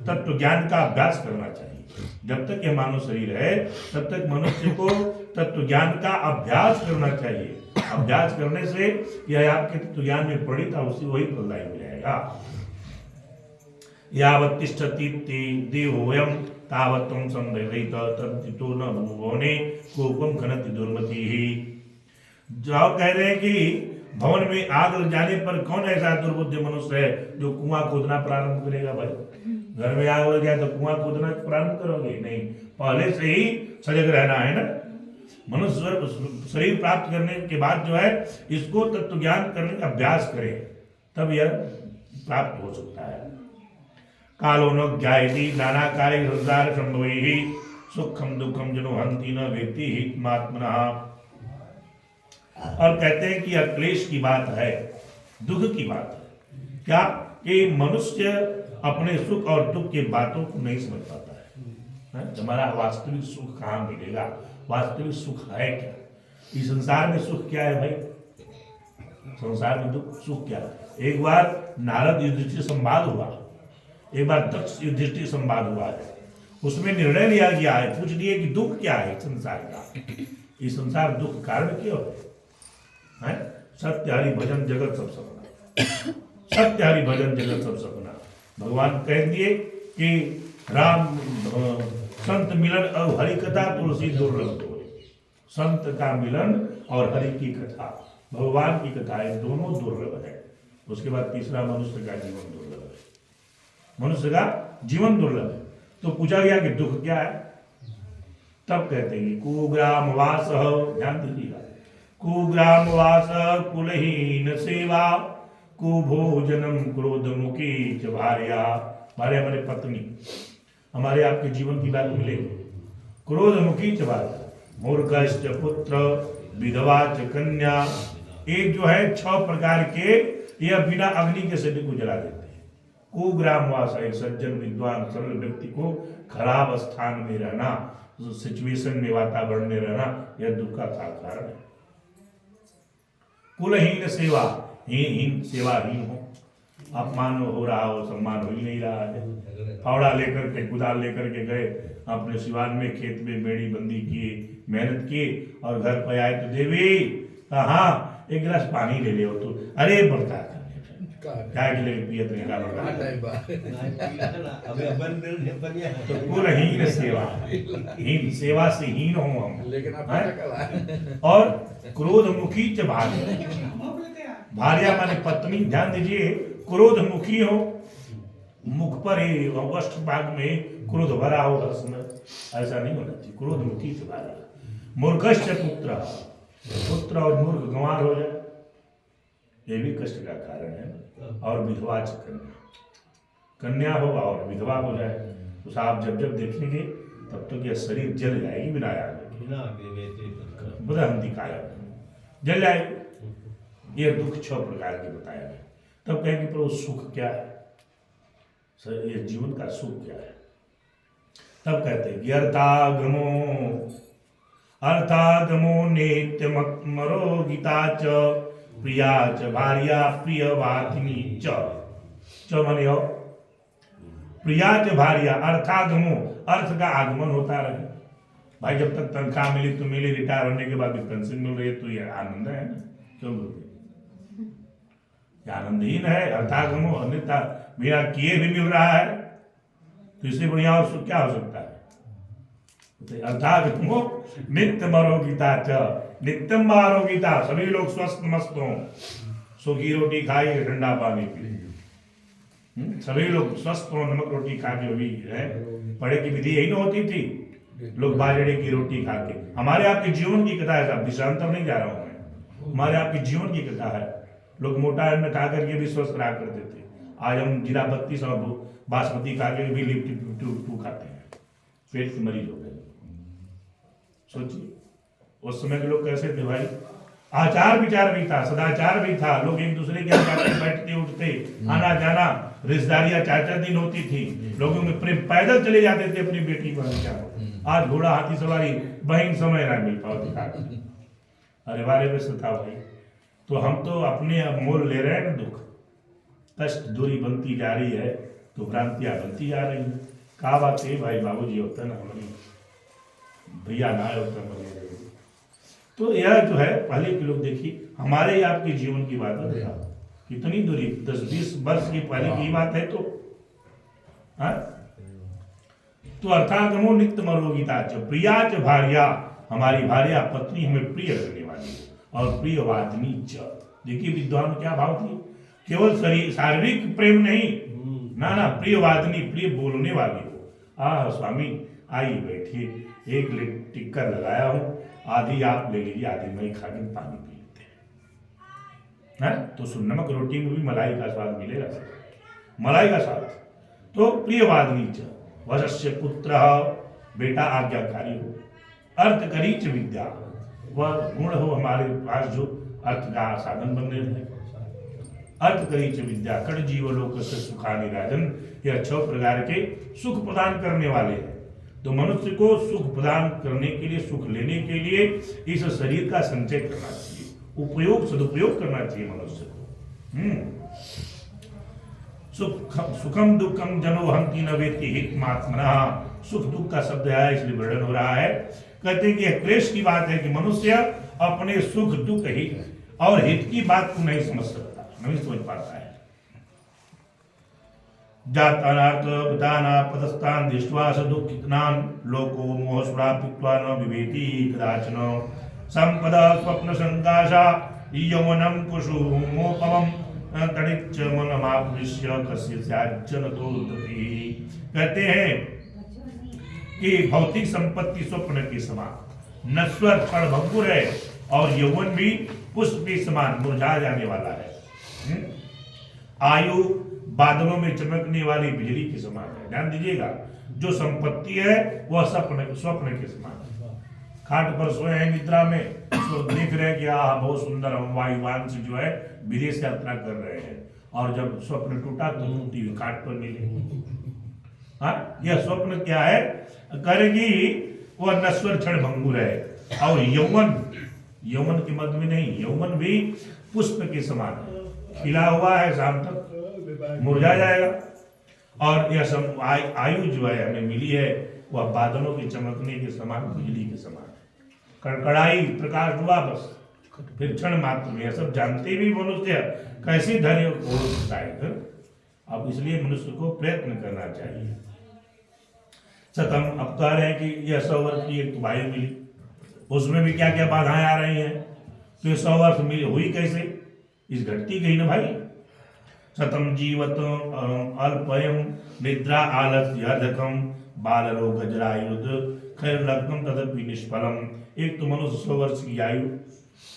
तत्व ज्ञान का अभ्यास करना चाहिए। जब तक यह मानव शरीर है तब तक मनुष्य को तत्व ज्ञान का अभ्यास करना चाहिए। अभ्यास करने से यह आपके तत्व ज्ञान में प्रणीत उसी वही फलदायी हो जाएगा। यावत् तिष्ठति देहोऽयं तावत् त्वं संवेदयित तद्धितो न भुवने कोपम खनति दुर्मतिः। जाओ कह रहे हैं कि भवन में आग लग जाने पर कौन ऐसा दुर्बुद्धि मनुष्य है जो कुआं खोदना प्रारंभ करेगा। भाई घर में आग लग जाए तो कुआं खोदना प्रारंभ करोगे? नहीं, पहले से ही सजग रहना है ना। मनुष्य शरीर प्राप्त करने के बाद जो है इसको तत्व ज्ञान करने का अभ्यास करे, तब यह प्राप्त हो सकता है। कालो न ज्ञायति नानाकारे संसार संभवैः सुखम दुखम जनो हन्ति न वेत्ति हितमात्मनः। और कहते हैं कि यह क्लेश की बात है, दुख की बात है। क्या कि मनुष्य अपने सुख और दुख की बातों को नहीं समझ पाता है। हमारा वास्तविक सुख कहाँ मिलेगा, वास्तविक सुख है क्या, इस संसार में सुख क्या है भाई, संसार में दुख सुख क्या है। एक बार नारद युधिष्ठिर संवाद हुआ, एक बार दक्ष युधिष्ठिर संवाद हुआ है, उसमें निर्णय लिया गया है, पूछ लिए कि दुख क्या है संसार का, इस संसार दुख कारण क्यों है। सत्य हरि भजन जगत सब सपना, सत्य हरि भजन जगत सब सपना। भगवान कह दिए कि राम संत मिलन और हरि कथा तुलसी दुर्लभ हो। संत का मिलन और हरि की कथा, भगवान की कथा, ये दोनों दुर्लभ है। उसके बाद तीसरा मनुष्य का जीवन दुर्लभ है, मनुष्य का जीवन दुर्लभ है। तो पूछा गया कि दुख क्या है, तब कहते हैं कुग्राम वास, ध्यान दीजिएगा, कुग्रामवास कुलहीन सेवा कुभोजनम क्रोधमुखी च भार्या। भार्या हमारे पत्नी, हमारे आपके जीवन की बात मिलेगी। क्रोधमुखी च भार्या, मूर्खश्च पुत्र विधवा च कन्या। एक जो है 6 प्रकार के, यह बिना अग्नि के सभी को जला देते हैं। कुग्रामवास, एक सज्जन विद्वान सरल व्यक्ति को खराब स्थान में रहना, सिचुएशन में, वातावरण में रहना, यह दुख का कारण है। कुलहीन सेवा, हीन सेवाहीन हो, अपमान हो रहा हो, सम्मान हो ही नहीं रहा है। फावड़ा लेकर के, कुदाल लेकर के गए अपने सिवान में, खेत में बेड़ी बंदी किए, मेहनत की, और घर पे आए तो देवी हाँ एक गिलास पानी ले ले। तो अरे बढ़ता क्या के लिए पियत नहीं का तो कुलहीन सेवा, हीन सेवा से हीन हो हम, लेकिन और क्रोधमुखी च भार्या, भार्या माने पत्नी। ध्यान दीजिए, क्रोधमुखी हो, मुख पर ही वस्त्र भाग में क्रोध भरा हो हर समय, ऐसा नहीं होना चाहिए। क्रोधमुखी च भार्या। मूर्खश्च पुत्र, पुत्र और मूर्ख गंवार हो जाए, ये भी कष्ट का कारण है। और विधवा च कन्या, कन्या हो और विधवा हो जाए तो साहब जब जब देखेंगे तब तक यह शरीर जल जाएगी बिना आग जल जाएगी। यह दुख 6 प्रकार के बताया गया। तब कहेंगे प्रभु सुख क्या है, सर ये जीवन का सुख क्या है। तब कहते हैं कि अर्थागमो नित्यमरो गीता च प्रिया च भार्या प्रियवादिनी च माने हो प्रिया च भार्या। अर्थागमो, अर्थ का आगमन होता रहे भाई, जब तक तनख्वाह मिली तो मिली, रिटायर होने के बाद भी पेंशन मिल रही है तो ये आनंद है ना, क्यों बोलते आनंदहीन है। अर्थागमो अन्यथा बिना किए भी मिल रहा है, तो इससे बढ़िया और सुख क्या हो सकता है? अर्थात तुमको नित्य मरोगीता च नित्यम आरोगिता, सभी लोग स्वस्थ मस्त हों, सूखी रोटी खाइए, ठंडा पानी पिए, सभी लोग स्वस्थ हों, नमक रोटी खा के भी है। पढ़े की विधि यही ना होती थी, लोग बाजरे की रोटी खा के। हमारे आपके जीवन की कथा है साहब, विश्रांतर नहीं जा रहा हूं मैं, हमारे आपके जीवन की कथा है। लोग मोटा अन्न खा करके भी स्वस्थ रहा करते थे। आज हम जीरा 32 और बासमती खा के भी लिफ्ट टू खाते हैं, पेट के मरीज हो गए। सोचिए उस समय के लोग कैसे थे भाई। आचार विचार भी था, सदाचार भी था, लोग एक दूसरे के यहाँ बैठते उठते, आना जाना, रिश्तेदारियां 4-4 दिन होती थी, लोगों में प्रेम, पैदल चले जाते थे अपनी बेटी बहन। आज घोड़ा हाथी सवारी, बहन समय ना मिल पाओ दिखा। अरे बारे में था भाई। तो हम तो अपने अब मोल ले रहे हैं ना, दुख कष्ट दूरी बनती जा रही है, तो भ्रांतियां बनती जा रही है। कहा बात है भाई, बाबूजी होता ना हमारी, भैया ना होता हमारे। तो यह जो है पहले के लोग, देखिए हमारे आपके जीवन की बात है, कितनी दूरी 10-20 वर्ष की पहले की बात है। तो तो अर्थात नमो नित्य मरोगीता च प्रिया च भार्या, हमारी भार्या पत्नी हमें प्रिय करने वाली और प्रिय वादनी च। देखिए विद्वान क्या भाव थी, केवल शारीरिक प्रेम नहीं, ना प्रिय वादनी, प्रिय बोलने वाली हो। आह स्वामी आइए बैठिए, एक टिक्कर लगाया हूं, आधी आप ले लीजिए, आधी मैं खा के पानी पी लेते हैं। तो नमक रोटी में भी मलाई का स्वाद मिलेगा, मलाई का स्वाद। तो प्रियवादिनी च वशस्य पुत्र, बेटा आज्ञाकारी हो, अर्थ करी च विद्या, वह गुण हो हमारे पास जो अर्थ का साधन बन रहे हैं। अर्थ करी च विद्या कट जीवलोक से सुखानि राजन, यह 6 प्रकार के सुख प्रदान करने वाले हैं। तो मनुष्य को सुख प्रदान करने के लिए, सुख लेने के लिए इस शरीर का संचय करना चाहिए, उपयोग सदुपयोग करना चाहिए मनुष्य को। सुखम दुखम जनो हंति न वेति हितमात्मना, सुख दुख का शब्द है इसलिए वर्णन हो रहा है। कहते हैं कि क्लेश की बात है कि मनुष्य अपने सुख दुख हित और हित की बात को नहीं समझ सकता, नहीं समझ पाता है। जातानार्थ विधाना पदस्थान दृष्ट्वा स दुःखितान् लोको मोहसुरा पीत्वा न विवेति कदाचन संपदा स्वप्न संकाशा यौवनं कुसुमोपमं तडिच्च मनमापृश्य कस्य स्याज्जन तोदति। कहते हैं कि भौतिक संपत्ति स्वप्न के समान नश्वर क्षणभंगुर है और यौवन भी पुष्प के समान मुरझा जाने वाला है। आयु बादलों में चमकने वाली बिजली के समान है। ध्यान दीजिएगा, जो संपत्ति है वह स्वप्न के समान है। खाट पर सोए हैं निद्रा में, तो देख रहे हैं कि बहुत सुंदर, हम वायुवान से जो है विदेश यात्रा कर रहे हैं, और जब स्वप्न टूटा तो टूटी हुई खाट पर मिले। यह स्वप्न क्या है, करेगी वह नश्वर क्षण भंगुर है। और यौवन के मध्य में नहीं, यौवन भी पुष्प के समान है, खिला हुआ है, शाम तक मुरझा जाएगा। और यह आयु जो है हमें मिली है वह बादलों के चमकने के समान, बिजली के समान, कड़कड़ाई प्रकाश हुआ बस, फिर क्षण मात्र में। सब जानते भी मनुष्य कैसे धैर्य हो सकता है। अब इसलिए मनुष्य को प्रयत्न करना चाहिए। सतम अब कह रहे हैं कि यह 100 वर्ष की एक वायु मिली, उसमें भी क्या क्या बाधाएं आ रही हैं। तो ये 100 वर्ष मिली हुई कैसे, इस घटती गई ना भाई। सतम जीवत अल्पयम निद्रा आलस्य अधिकम बाल रोग जरायुध खैर लग्नम तदपि निष्फलम। एक तो मनुष्य 100 वर्ष की आयु,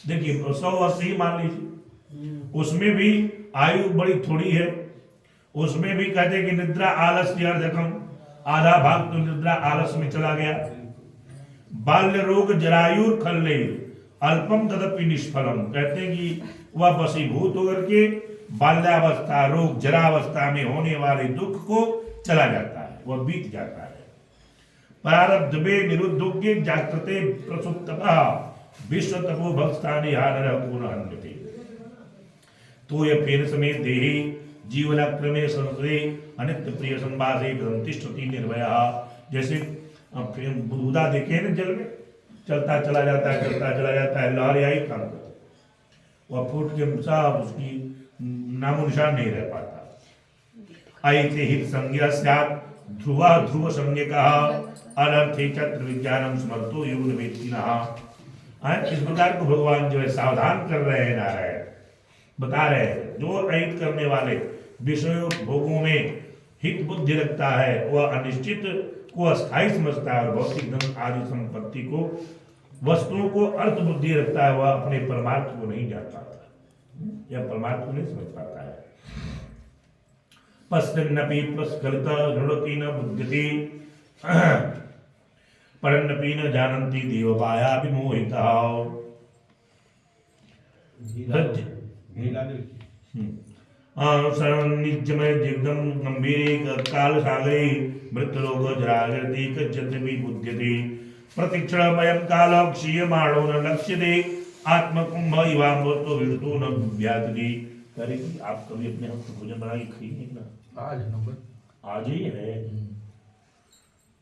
देखिए 100 वर्ष ही मान लीजिए, उसमें भी आयु बड़ी थोड़ी है। उसमें भी कहते कि निद्रा आलस्य अधिकम, आधा भाग तो निद्रा आलस में चला गया। बाल्य रोग जरायुर खल्ले अल्पम तदपि निष्फलम, कहते हैं कि वह वशीभूत होकर के बाल्यावस्था रोग जरावस्था में होने वाले दुख को चला जाता है, वह बीत जाता है। प्रारब्ध में निरुद्धोग्य जागृते प्रसुप्तः विश्व तपो भक्तानि हानरः पुनः अन्यते। तो यह फेन समेत देहि जीवनक्रमे संसदे अनित्य प्रिय संवासे ग्रंथिष्ठति निर्भया। जैसे बुदा देखे ना जल में, चलता चला जाता है, चलता चला जाता है, लहर आई काम करता, वह फूट के साफ उसकी नामो निशान नहीं रह पाता। ऐसे हित संज्ञा स्यात् ध्रुवा ध्रुव संज्ञकः अनर्थे चत्र विज्ञानम समर्थो योग वेत्तिनः। इस प्रकार को भगवान जो है सावधान कर रहे हैं नारायण, बता रहे हैं जो अहित करने वाले विषयों भोगों में हित बुद्धि रखता है वह अनिश्चित को अस्थायी समझता है और भौतिक धन आदि संपत्ति को वस्तुओं को अर्थ बुद्धि रखता है, वह अपने परमार्थ को नहीं जान पाता या परमार्थ को नहीं समझ पाता है। पश्चिन्नपि प्रस्खलित दृढ़ति न बुध्यति परन्नपि न जानन्ति देवमाया विमोहितः। निजमय जिग्दम गंभीरे काल सागरे मृत्युलोक जरागर्ति कच्चति बुध्यति प्रतिक्षणमयं कालं क्षीयमाणो न लक्ष्यते आत्मकुंभ इवामृतो विष्णु न व्याधि। कह रही थी आप कभी अपने हाथ से भोजन बना के खाइए ना। आज नंबर आज ही है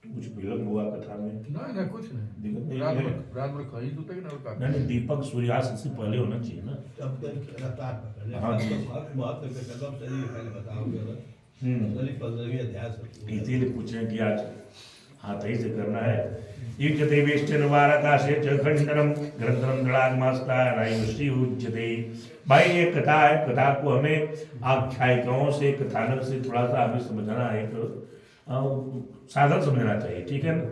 तो कुछ विलंब हुआ कथा में ना कुछ नहीं, दिक्कत नहीं रात है। में रात में खाई तो तक ना का नहीं दीपक सूर्यास्त से पहले होना चाहिए ना। तब तक रफ्तार पकड़ ले। हाँ जी। महत्व के कदम से ही पहले बताओगे ना। 15वीं अध्याय से इसीलिए पूछ रहे हैं कि आज हाथ ही से करना है। युज्यते वेश्चन वारकाशे च खंडनम ग्रंथनम दृढ़ागमास्ताय श्री उज्यते। भाई ये कथा है, कथा को हमें आख्यायिकाओं से कथानक से थोड़ा सा हमें समझना है, तो साधन समझना चाहिए, ठीक है ना।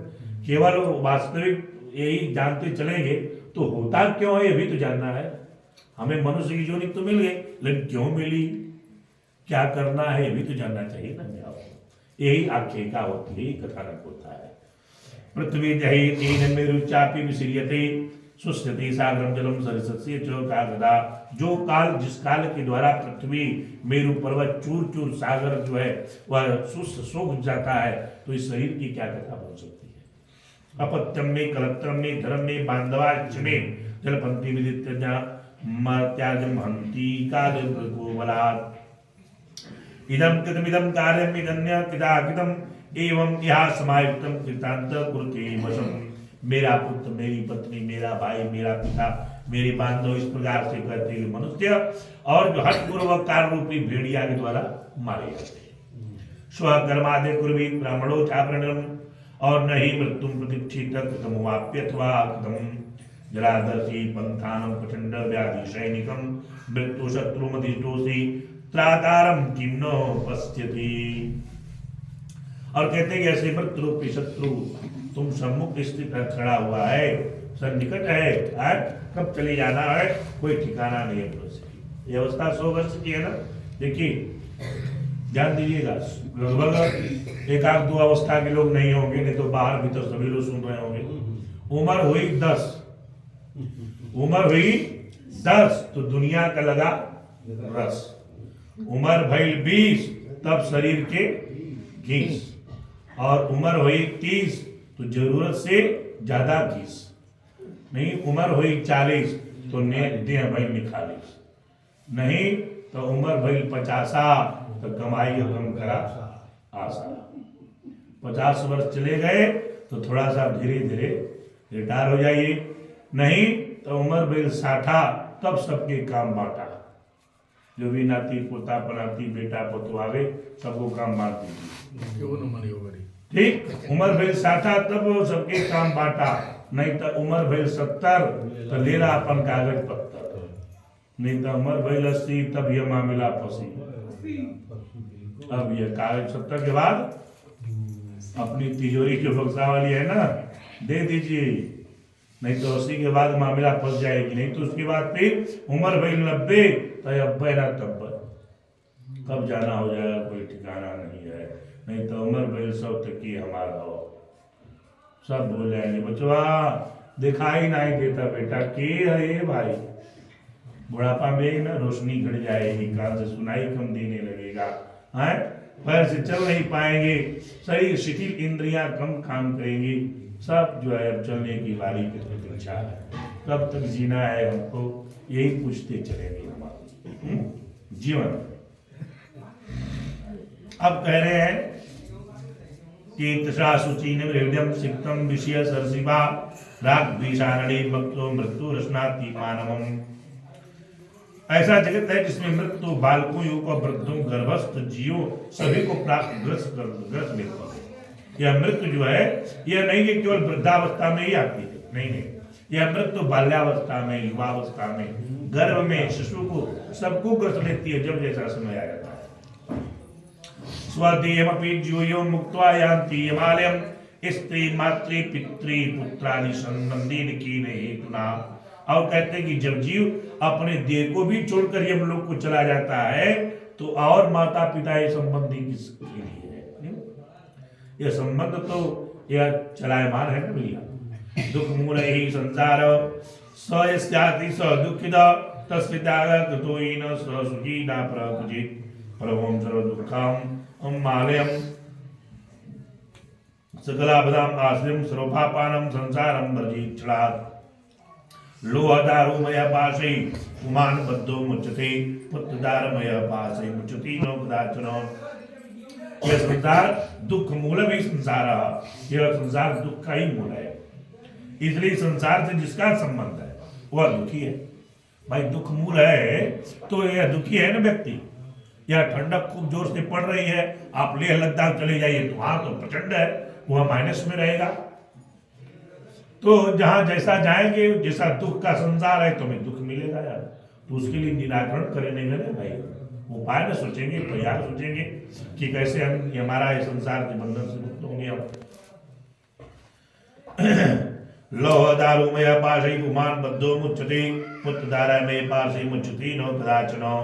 केवल वास्तविक यही जानते चलेंगे तो होता क्यों है ये भी तो जानना है। हमें मनुष्य की योनि तो मिल गई, लेकिन क्यों मिली, क्या करना है ये भी तो जानना चाहिए ना। यही आख्यायिका होती है, कथानक होता है। पृथ्वी जहि तेन मेरुचापि विसीर्यते सुस्यते सागरम जलम सरिसस्य च कागदा। जो काल जिस काल के द्वारा पृथ्वी मेरु पर्वत चूर चूर सागर जो है वह सूख जाता है, तो इस शरीर की क्या कथा बन सकती है। अपत्यम में कलत्रम में धर्म में बांधवाच में जलपंथी विदित्य त्याजम हंती काल को बलात्। इदम कृतमिदम कार्यम इदन्य कृताकृतम एवं यह समायुक्तम कृतांत कुरुते वशम। मेरा पुत्र, मेरी पत्नी, मेरा भाई, मेरा पिता, मेरे बांधव, इस प्रकार से कहते हुए मनुष्य और जो हठपूर्वक कार्य रूपी भेड़िया के द्वारा मारे जाते हैं। स्वकर्मादि कुर्वी ब्राह्मणो चाप्रणम और नहीं मृत्यु प्रतीक्षित कृतमुवाप्य अथवा कृतम जलादर्शी पंथानम प्रचंड व्याधि सैनिकम मृत्यु शत्रुमधिष्ठोषि त्रातारम किन्नो पश्यति। और कहते हैं ऐसे मृत्यु रूपी शत्रु तुम सम्मुख स्थित खड़ा हुआ है, सन्निकट है, कब चले जाना है कोई ठिकाना नहीं है मनुष्य की। ये अवस्था 100 वर्ष की है ना। देखिए ध्यान दीजिएगा, लगभग 1-2 अवस्था के लोग नहीं होंगे, नहीं तो बाहर भीतर सभी लोग सुन रहे होंगे। उम्र हुई 10, उम्र हुई 10 तो दुनिया का लगा रस। उम्र भइल 20 तब शरीर के 20 और उम्र हुई 30 तो जरूरत से ज्यादा 20 नहीं। उम्र हुई 40 तो देह भइल 41 नहीं, तो उम्र भइल 50 तो कमाई हम करा आशा। 50 वर्ष चले गए तो थोड़ा सा धीरे धीरे रिटायर हो जाइए, नहीं तो उम्र भइल 60 तब सबके काम बांटा। जो भी नाती पोता पनाती बेटा पतु आवे सबको काम बांट दीजिए, ठीक। उम्र भइल 60 तब सबके काम बांटा, नहीं तो उम्र भइल 70 तो लेला अपन कागज पत्तर, नहीं तो उम्र भइल 80 तब यह मामला फंसी। अब यह कागज 70 के बाद अपनी तिजोरी जो बक्सा वाली है ना दे दीजिए, नहीं तो 80 के बाद मामला फंस जाएगी। नहीं तो उसके बाद फिर उम्र भइल 90 तो अब ना तब जाना हो जाएगा, कोई ठिकाना नहीं है। नहीं तो उम्र भइल 100 तक की हमारा हो, सब भूल जाएंगे। बचवा दिखाई नहीं देता बेटा के है भाई, बुढ़ापा में ना रोशनी घट जाएगी, कान से सुनाई कम देने लगेगा, है पैर से चल नहीं पाएंगे, शरीर शिथिल, इंद्रियां कम काम करेंगी, सब जो है अब चलने की बारी की प्रतीक्षा है। कब तक जीना है हमको, यही पूछते चलेंगे हमारे जीवन। अब कह रहे हैं कि तथा शुचि हृदय सिक्तम विषय सरसिवा राग भीषारणी भक्तो मृत्यु रसनाति मानवम। ऐसा जगत है जिसमें मृत्यु बालकों युवकों वृद्धों गर्भस्थ जीवों सभी को प्राप्त ग्रस्त लेता है। यह मृत्यु जो है यह नहीं कि केवल वृद्धावस्था में ही आती है, नहीं नहीं, यह मृत्यु बाल्यावस्था में, युवावस्था में, गर्भ में शिशु को सबको ग्रस्त लेती है जब जैसा समय आ जाता है। स्वदेयमपि ज्यूयो मुक्त्वा यान्ति यमालयम् स्त्री मातृ पितृ पुत्रादि संबंधी कीन हेतुना। और कहते हैं कि जब जीव अपने देह को भी छोड़कर यमलोक को चला जाता है तो और माता पिता ये संबंधी किसके लिए है? यह संबंध तो यह चलायमान है ना भैया। दुख मूल ही संसार स्याति स दुखित तस्य त्याग तो न स सुखी न प्रकुजित परमं सर्व दुःखम मालयम सकलापदाम आश्रयम सर्वपापानम संसारम वर्जित छलात् लोहदारुमय पाशै पुमान बद्धो मुच्यते पुत्रदारमय पाशै मुच्यति नो कदाचनो। यह संसार दुख मूल भी संसार है, यह संसार दुख का ही मूल है। इसलिए संसार से जिसका संबंध है वह दुखी है। भाई दुख मूल है तो यह दुखी है ना व्यक्ति। यह ठंडक खूब जोर से पड़ रही है, आप लेह लद्दाख चले जाइए तो वहां तो प्रचंड है, वह माइनस में रहेगा। तो जहां जैसा जाएंगे, जैसा दुख का संसार है तो हमें दुख मिलेगा यार। तो उसके लिए निराकरण करेंगे ना भाई, उपाय न सोचेंगे, प्रयास सोचेंगे कि कैसे हम हमारा इस संसार के बंधन से मुक्त होंगे। हम लोह दारुमय पाशै पुमान बद्धो मुच्यते पुत्रदारमय पाशै मुच्यति नो कदाचनो।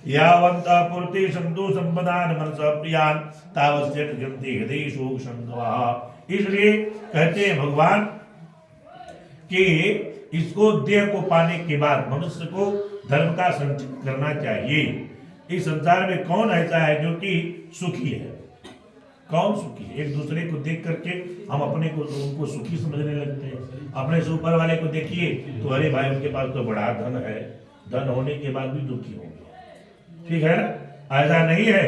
यावन्तः पूर्ति सन्तु संपदान मनसः प्रियान तावस्य जन्ति हृदय शोक संतवाः। इसलिए कहते हैं भगवान कि इसको देह को पाने के बाद मनुष्य को धर्म का संचित करना चाहिए। इस संसार में कौन ऐसा है जो कि सुखी है? कौन सुखी है? एक दूसरे को देख करके हम अपने को उनको सुखी समझने लगते हैं। अपने से ऊपर वाले को देखिए तो अरे भाई उनके पास तो बड़ा धन है, धन होने के बाद भी दुखी होंगे। ठीक है ना? ऐसा नहीं है,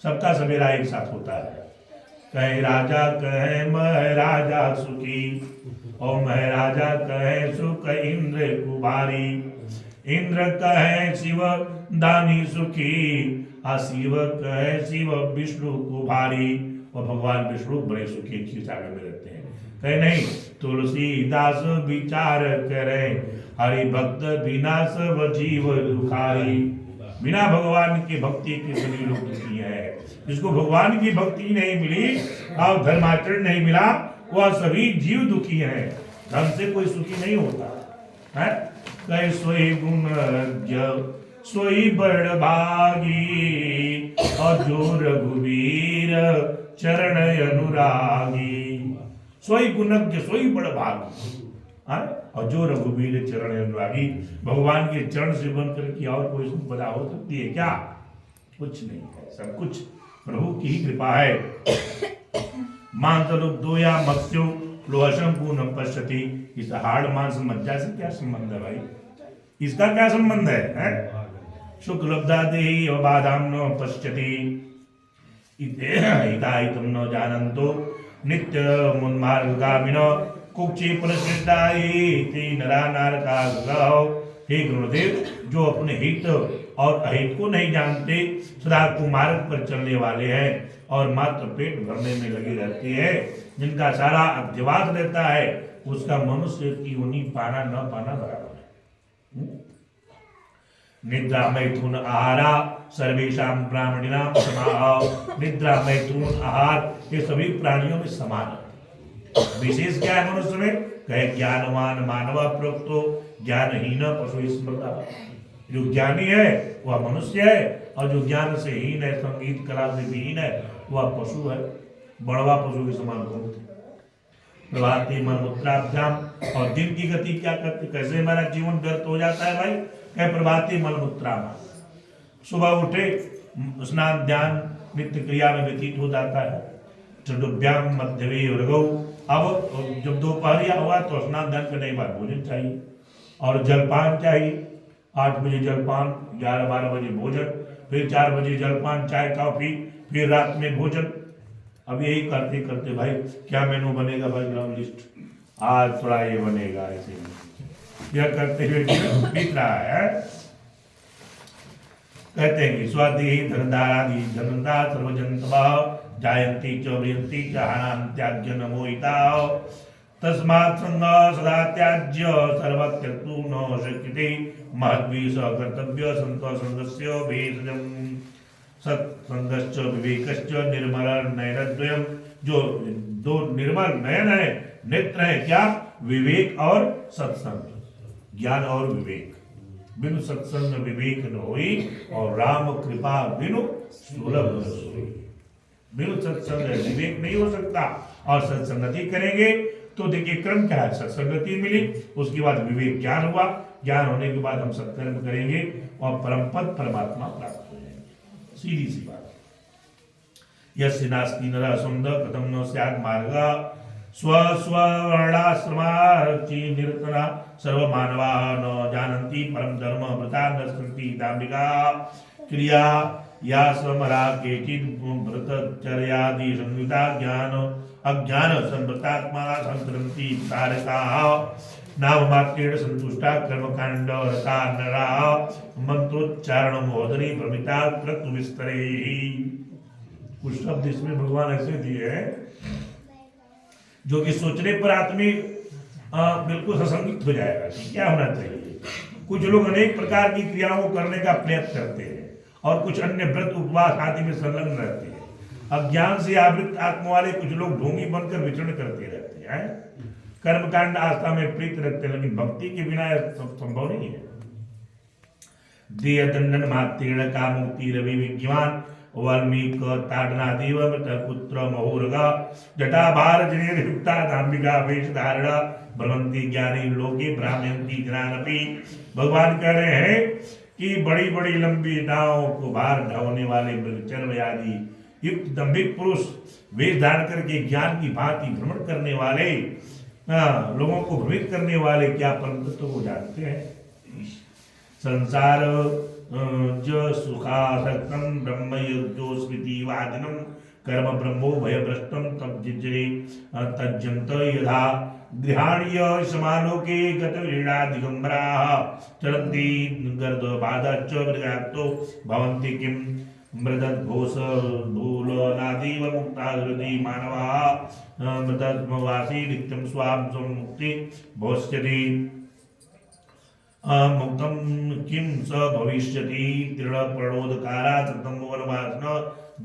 सबका सवेरा एक साथ होता है। कहे राजा कहे महाराजा सुखी और महाराजा कहे सुख इंद्र कुमारी। इंद्र कहे शिव दानी सुखी और शिव कहे शिव विष्णु कुमारी। और भगवान विष्णु बड़े सुखी खींचावे में रहते हैं। कहे नहीं तुलसीदास विचार करे हरि भक्त बिना सब जीव दुखारी। बिना भगवान की भक्ति के सभी लोग दुखी है। जिसको भगवान की भक्ति नहीं मिली और धर्माचरण नहीं मिला वह सभी जीव दुखी है। धन से कोई सुखी नहीं होता है। कहे सोई गुण सोई बड़ भागी और जो रघुवीर चरण अनुरागी। सोई गुणज्ञ सोई बड़ भागी और जो रघुवीर चरण अनुरागी। भगवान के चरण से बनकर की और कोई संपदा हो सकती है क्या? कुछ नहीं है, सब कुछ प्रभु की ही कृपा है। मांसलुब्धोया मत्स्यो लोहशम पूर्णम पश्यति। इस हाड़ मांस मज्जा से क्या संबंध है भाई? इसका क्या संबंध है? शुक्लब्धा देहि अबाधाम न पश्यति हिताहितम न जानन्तो नित्य मुन्मार्गगामिनो कुक्षि पुनश्चितायेति नरा नारकाग्रह। हे गुरुदेव, जो अपने हित और अहित को नहीं जानते, सदा कुमार्ग पर चलने वाले हैं और मात्र पेट भरने में लगे रहते हैं, जिनका सारा अध्यवास रहता है, उसका मनुष्य की योनि पाना न पाना बराबर है। निद्रा मैथुन आहारा सर्वेशाम प्राणिनाम समाह। निद्रा मैथुन आहार ये सभी प्राणियों में समान है। विशेष क्या है मनुष्य में? कहे ज्ञानवान मानव प्रोक्तो ज्ञानहीन पशु स्मृता। जो ज्ञानी है वह मनुष्य है और जो ज्ञान से हीन है, संगीत कला से विहीन है, वह पशु है। बड़वा पशु के समान घूमते। प्रभाते मन मुद्राभ्याम। और दिन की गति क्या करते? कैसे हमारा जीवन व्यर्थ हो जाता है भाई? कहे प्रभाते मन मुद्रा। सुबह उठे, स्नान ध्यान नित्य क्रिया में व्यतीत हो जाता है। चतुर्भ्याम मध्यवे रघु। अब जब दोपहरिया हुआ तो स्नान ध्यान करने के बाद भोजन चाहिए और जलपान चाहिए। 8 बजे जलपान, 11-12 बजे भोजन, फिर 4 बजे जलपान चाय कॉफी, फिर रात में भोजन। अब यही करते करते भाई क्या मेनू बनेगा भाई? ग्राउंड लिस्ट आज थोड़ा ये बनेगा, ऐसे यह करते हुए बीत रहा है। कहते हैं कि स्वादेही धनदारादि धनदा सर्वजंतवा जायन्ति च म्रियन्ति च हानान्त्याज्य न मोहिता तस्मात् संगः सदा त्याज्य सर्वत्यक्तुं न शक्यते महद्भिः सह कर्तव्य सन्तः संगस्य भेषजम् सत्संगश्च विवेकश्च निर्मल नयनद्वयम्। जो दो निर्मल नयन है, नेत्र है, क्या? विवेक और सत्संग, ज्ञान और विवेक। बिनु सत्संग विवेक न होई और राम कृपा बिनु सुलभ न सोई। बिनु सत्संग विवेक नहीं हो सकता और सत्संगति करेंगे तो देखिए क्रम क्या है, सत्संगति मिली, उसके बाद विवेक ज्ञान हुआ, ज्ञान होने के बाद हम सत्कर्म करेंगे और परम पद परमात्मा प्राप्त हो जाएंगे। सीधी सी बात। यस्य नास्ति नरः सुंदर कथम न स्यात् मार्गः स्व वर्णाश्रमार्ची निरतना सर्वमानवाः न जानन्ति परम धर्म वृथा न सन्ति दाम्भिका क्रिया या समरा केचित् व्रतचर्यादि संयुता ज्ञान अज्ञान संवृतात्मा संतरन्ति तारकाः नाममात्रेण संतुष्टा कर्मकांड रता नरा मंत्रोच्चारण मोदनी प्रमिता कृत विस्तरे। कुछ शब्द इसमें भगवान ऐसे दिए हैं जो कि सोचने पर आदमी बिल्कुल ससंगित हो जाएगा कि क्या होना चाहिए। कुछ लोग अनेक प्रकार की क्रियाओं को करने का प्रयत्न करते हैं और कुछ अन्य व्रत उपवास आदि में संलग्न रहते हैं। अज्ञान से आवृत आत्मा वाले कुछ लोग ढोंगी बनकर विचरण करते रहते हैं, कर्मकांड आस्था में प्रीत रखते हैं, लेकिन भक्ति के बिना संभव नहीं है। देह दंडन मात्रेण कामुक्ति रवि विज्ञान वाल्मीक ताड़नादेव पुत्र महोरगा जटाभार जनेयुक्ता दाम्भिका वेशधारणा भ्रमंती ज्ञानी लोके भ्राम्यंती जनानपि। भगवान कह रहे हैं कि बड़ी बड़ी लंबी नावों को भार ढोने वाले मृगचर्म आदि युक्त दंभिक पुरुष वेश धारण करके ज्ञान की भांति भ्रमण करने वाले लोगों को भ्रमित करने वाले क्या परम तत्व को जानते हैं। संसार ज सुखासक्तम ब्रह्म युद्धो स्मृति वादिनम कर्म ब्रह्मो भयभ्रष्टम तब जिजे तज्जंत यथा गृहाण्य समालोके गत वीणा दिगंबराः चरन्ति गर्दबाधाच्च मृगाक्तो भवन्ति किं मृदघोष धूलनादीव मुक्ता हृदि मानवाः मृदत्मवासी नित्यं स्वां मुक्ति भविष्यति मुक्तम किम स भविष्यति दृढ़ प्रणोदकारा सतम वनवासन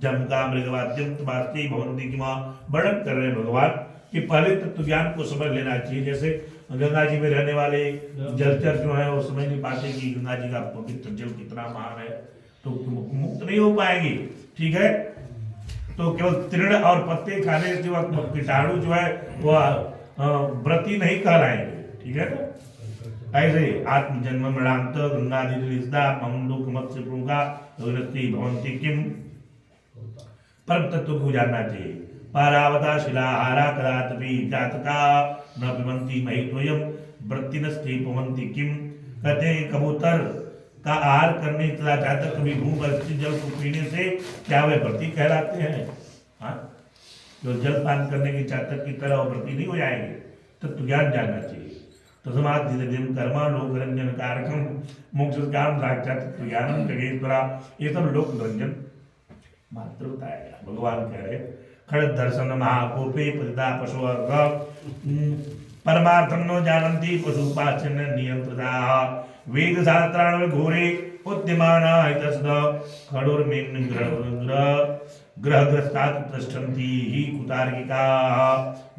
जमका मृगवाद्यम तमास्ति भवन्ति किमा। वर्णन कर रहे हैं भगवान कि पहले तत्व ज्ञान को समझ लेना चाहिए। जैसे गंगा जी में रहने वाले जलचर जो है वो समझ नहीं पाते कि गंगा जी का पवित्र जल कितना महान है, तो मुक्त नहीं हो पाएंगे। ठीक है, तो केवल तृण और पत्ते खाने से कीटाणु जो है वह व्रती नहीं कहलाएंगे। ठीक है, ऐसे आत्मजन्म मृणांत गंगादिदा ममदुख मत्स्य प्रुगा भवंती किम। परम तत्व को जानना चाहिए। पारावता शिलाहारा कदातपि जातका न पिबंती महित्वयम् वृत्तिनस्ते पवंती किम। कहते हैं कबूतर का आहार करने तथा जातक कभी भूख जल को पीने से क्या वे व्रती कहलाते हैं? हाँ, जो जल पान करने के जातक की तरह व्रती नहीं हो जाएंगे। तत्व ज्ञान जानना चाहिए। तस्मात् धीरजं कर्म लोकरंजन कारकम मोक्ष काम साक्षात ज्ञानम जगेश्वरा। ये सब लोक रंजन मात्र बताया। भगवान कह रहे खड़ दर्शन महाकोपे पतिता पशु परमार्थम नो जानन्ति पशुपाचन नियंत्रता वेद शास्त्राण घोरे उद्यमाना हितस्द खडोर्मेन ग्रहग्रस्तात् तिष्ठन्ति हि कुतार्किका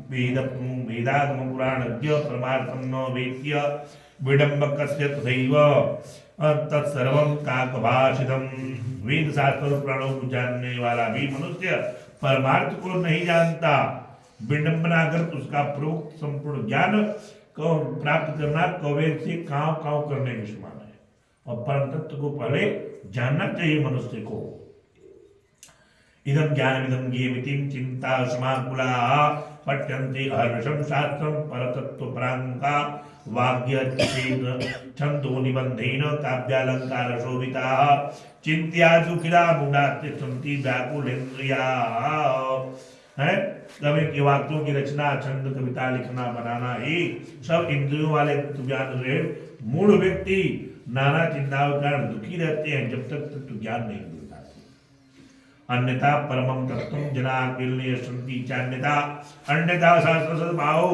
वेदागम पुराणज्ञ परमार्थं न वेद्य विडम्बकस्य तथैव तत्सर्वं काकभाषितम्। वेद शास्त्र पुराणों को जानने वाला भी मनुष्य परमार्थ को नहीं जानता। विडम्बनागत उसका प्रोक्त संपूर्ण ज्ञान को प्राप्त करना कौवे से कांव कांव करने के समान है। और परम तत्व को पहले जानना चाहिए मनुष्य को। इदं ज्ञानमिदं ज्ञेयमिति चिंता समाकुलाः पठ्यन्ते अहर्निशं शास्त्रं परतत्त्वपराङ्मुखा वाग्यच्छेद छन्दो निबन्धेन काव्यालङ्कार शोभिताः चिन्त्या दुःखिता मूढा तिष्ठन्ति व्याकुलेन्द्रियाः। है कवि के वाक्यों की रचना, छंद, कविता लिखना, बनाना ही सब इंद्रियों वाले ज्ञान रहे। मूढ़ व्यक्ति नाना चिंताओं के कारण दुखी रहते हैं जब तक ज्ञान नहीं मिलता। अन्यथा परमं तत्त्वं जना किल्य सन्ति चान्यथा अन्यथा शास्त्रसद्भावो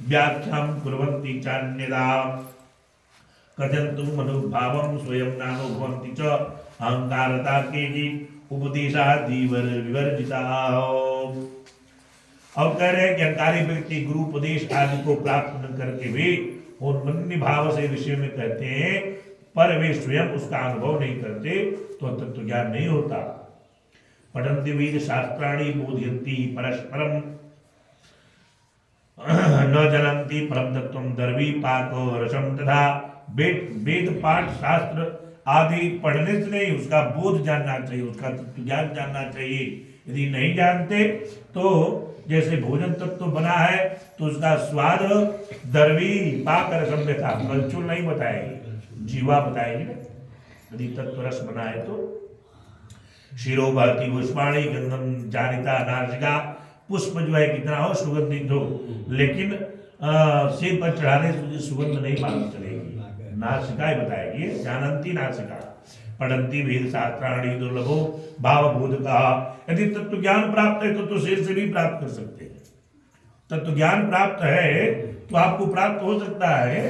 व्याख्यां कुर्वन्ति चान्यथा कथयन्तु मनुभावं स्वयं नानुभवन्ति च अहंकारता केचित् उपदेशादि विवर्जिता। अब कह रहे हैं कि अहंकारी व्यक्ति गुरु उपदेश आदि को प्राप्त न करके भी उन्मन्य भाव से विषय में कहते हैं, पर वे स्वयं उसका अनुभव नहीं करते तो तत्व ज्ञान नहीं होता। पठन्ति वेद शास्त्राणि बोधयन्ति परस्परम न जानन्ति परम तत्त्वं दर्वी पाको रसम तथा। वेद पाठ शास्त्र आदि पढ़ने से नहीं, उसका बोध जानना चाहिए, उसका तत्व ज्ञान जानना चाहिए। यदि नहीं जानते तो जैसे भोजन तत्व बना है तो उसका स्वाद दरवी पाक रसम में था, कलचुल नहीं बताएगी, जीवा बताएगी ना। यदि तत्व रस बना है तो शिरो भारती पुष्पाणी गंधम जानिता नासिका, पुष्प जो है कितना हो सुगंधित हो, लेकिन सिर पर चढ़ाने से सुगंध नहीं मालूम चलेगी, नासिका ही बताएगी, जानंती नासिका। पढ़ंती वेद शास्त्राणि दुर्लभो भाव बोध का। यदि तत्व ज्ञान प्राप्त है तो सिर से भी प्राप्त कर सकते हैं। तत्व ज्ञान प्राप्त है तो आपको प्राप्त हो सकता है।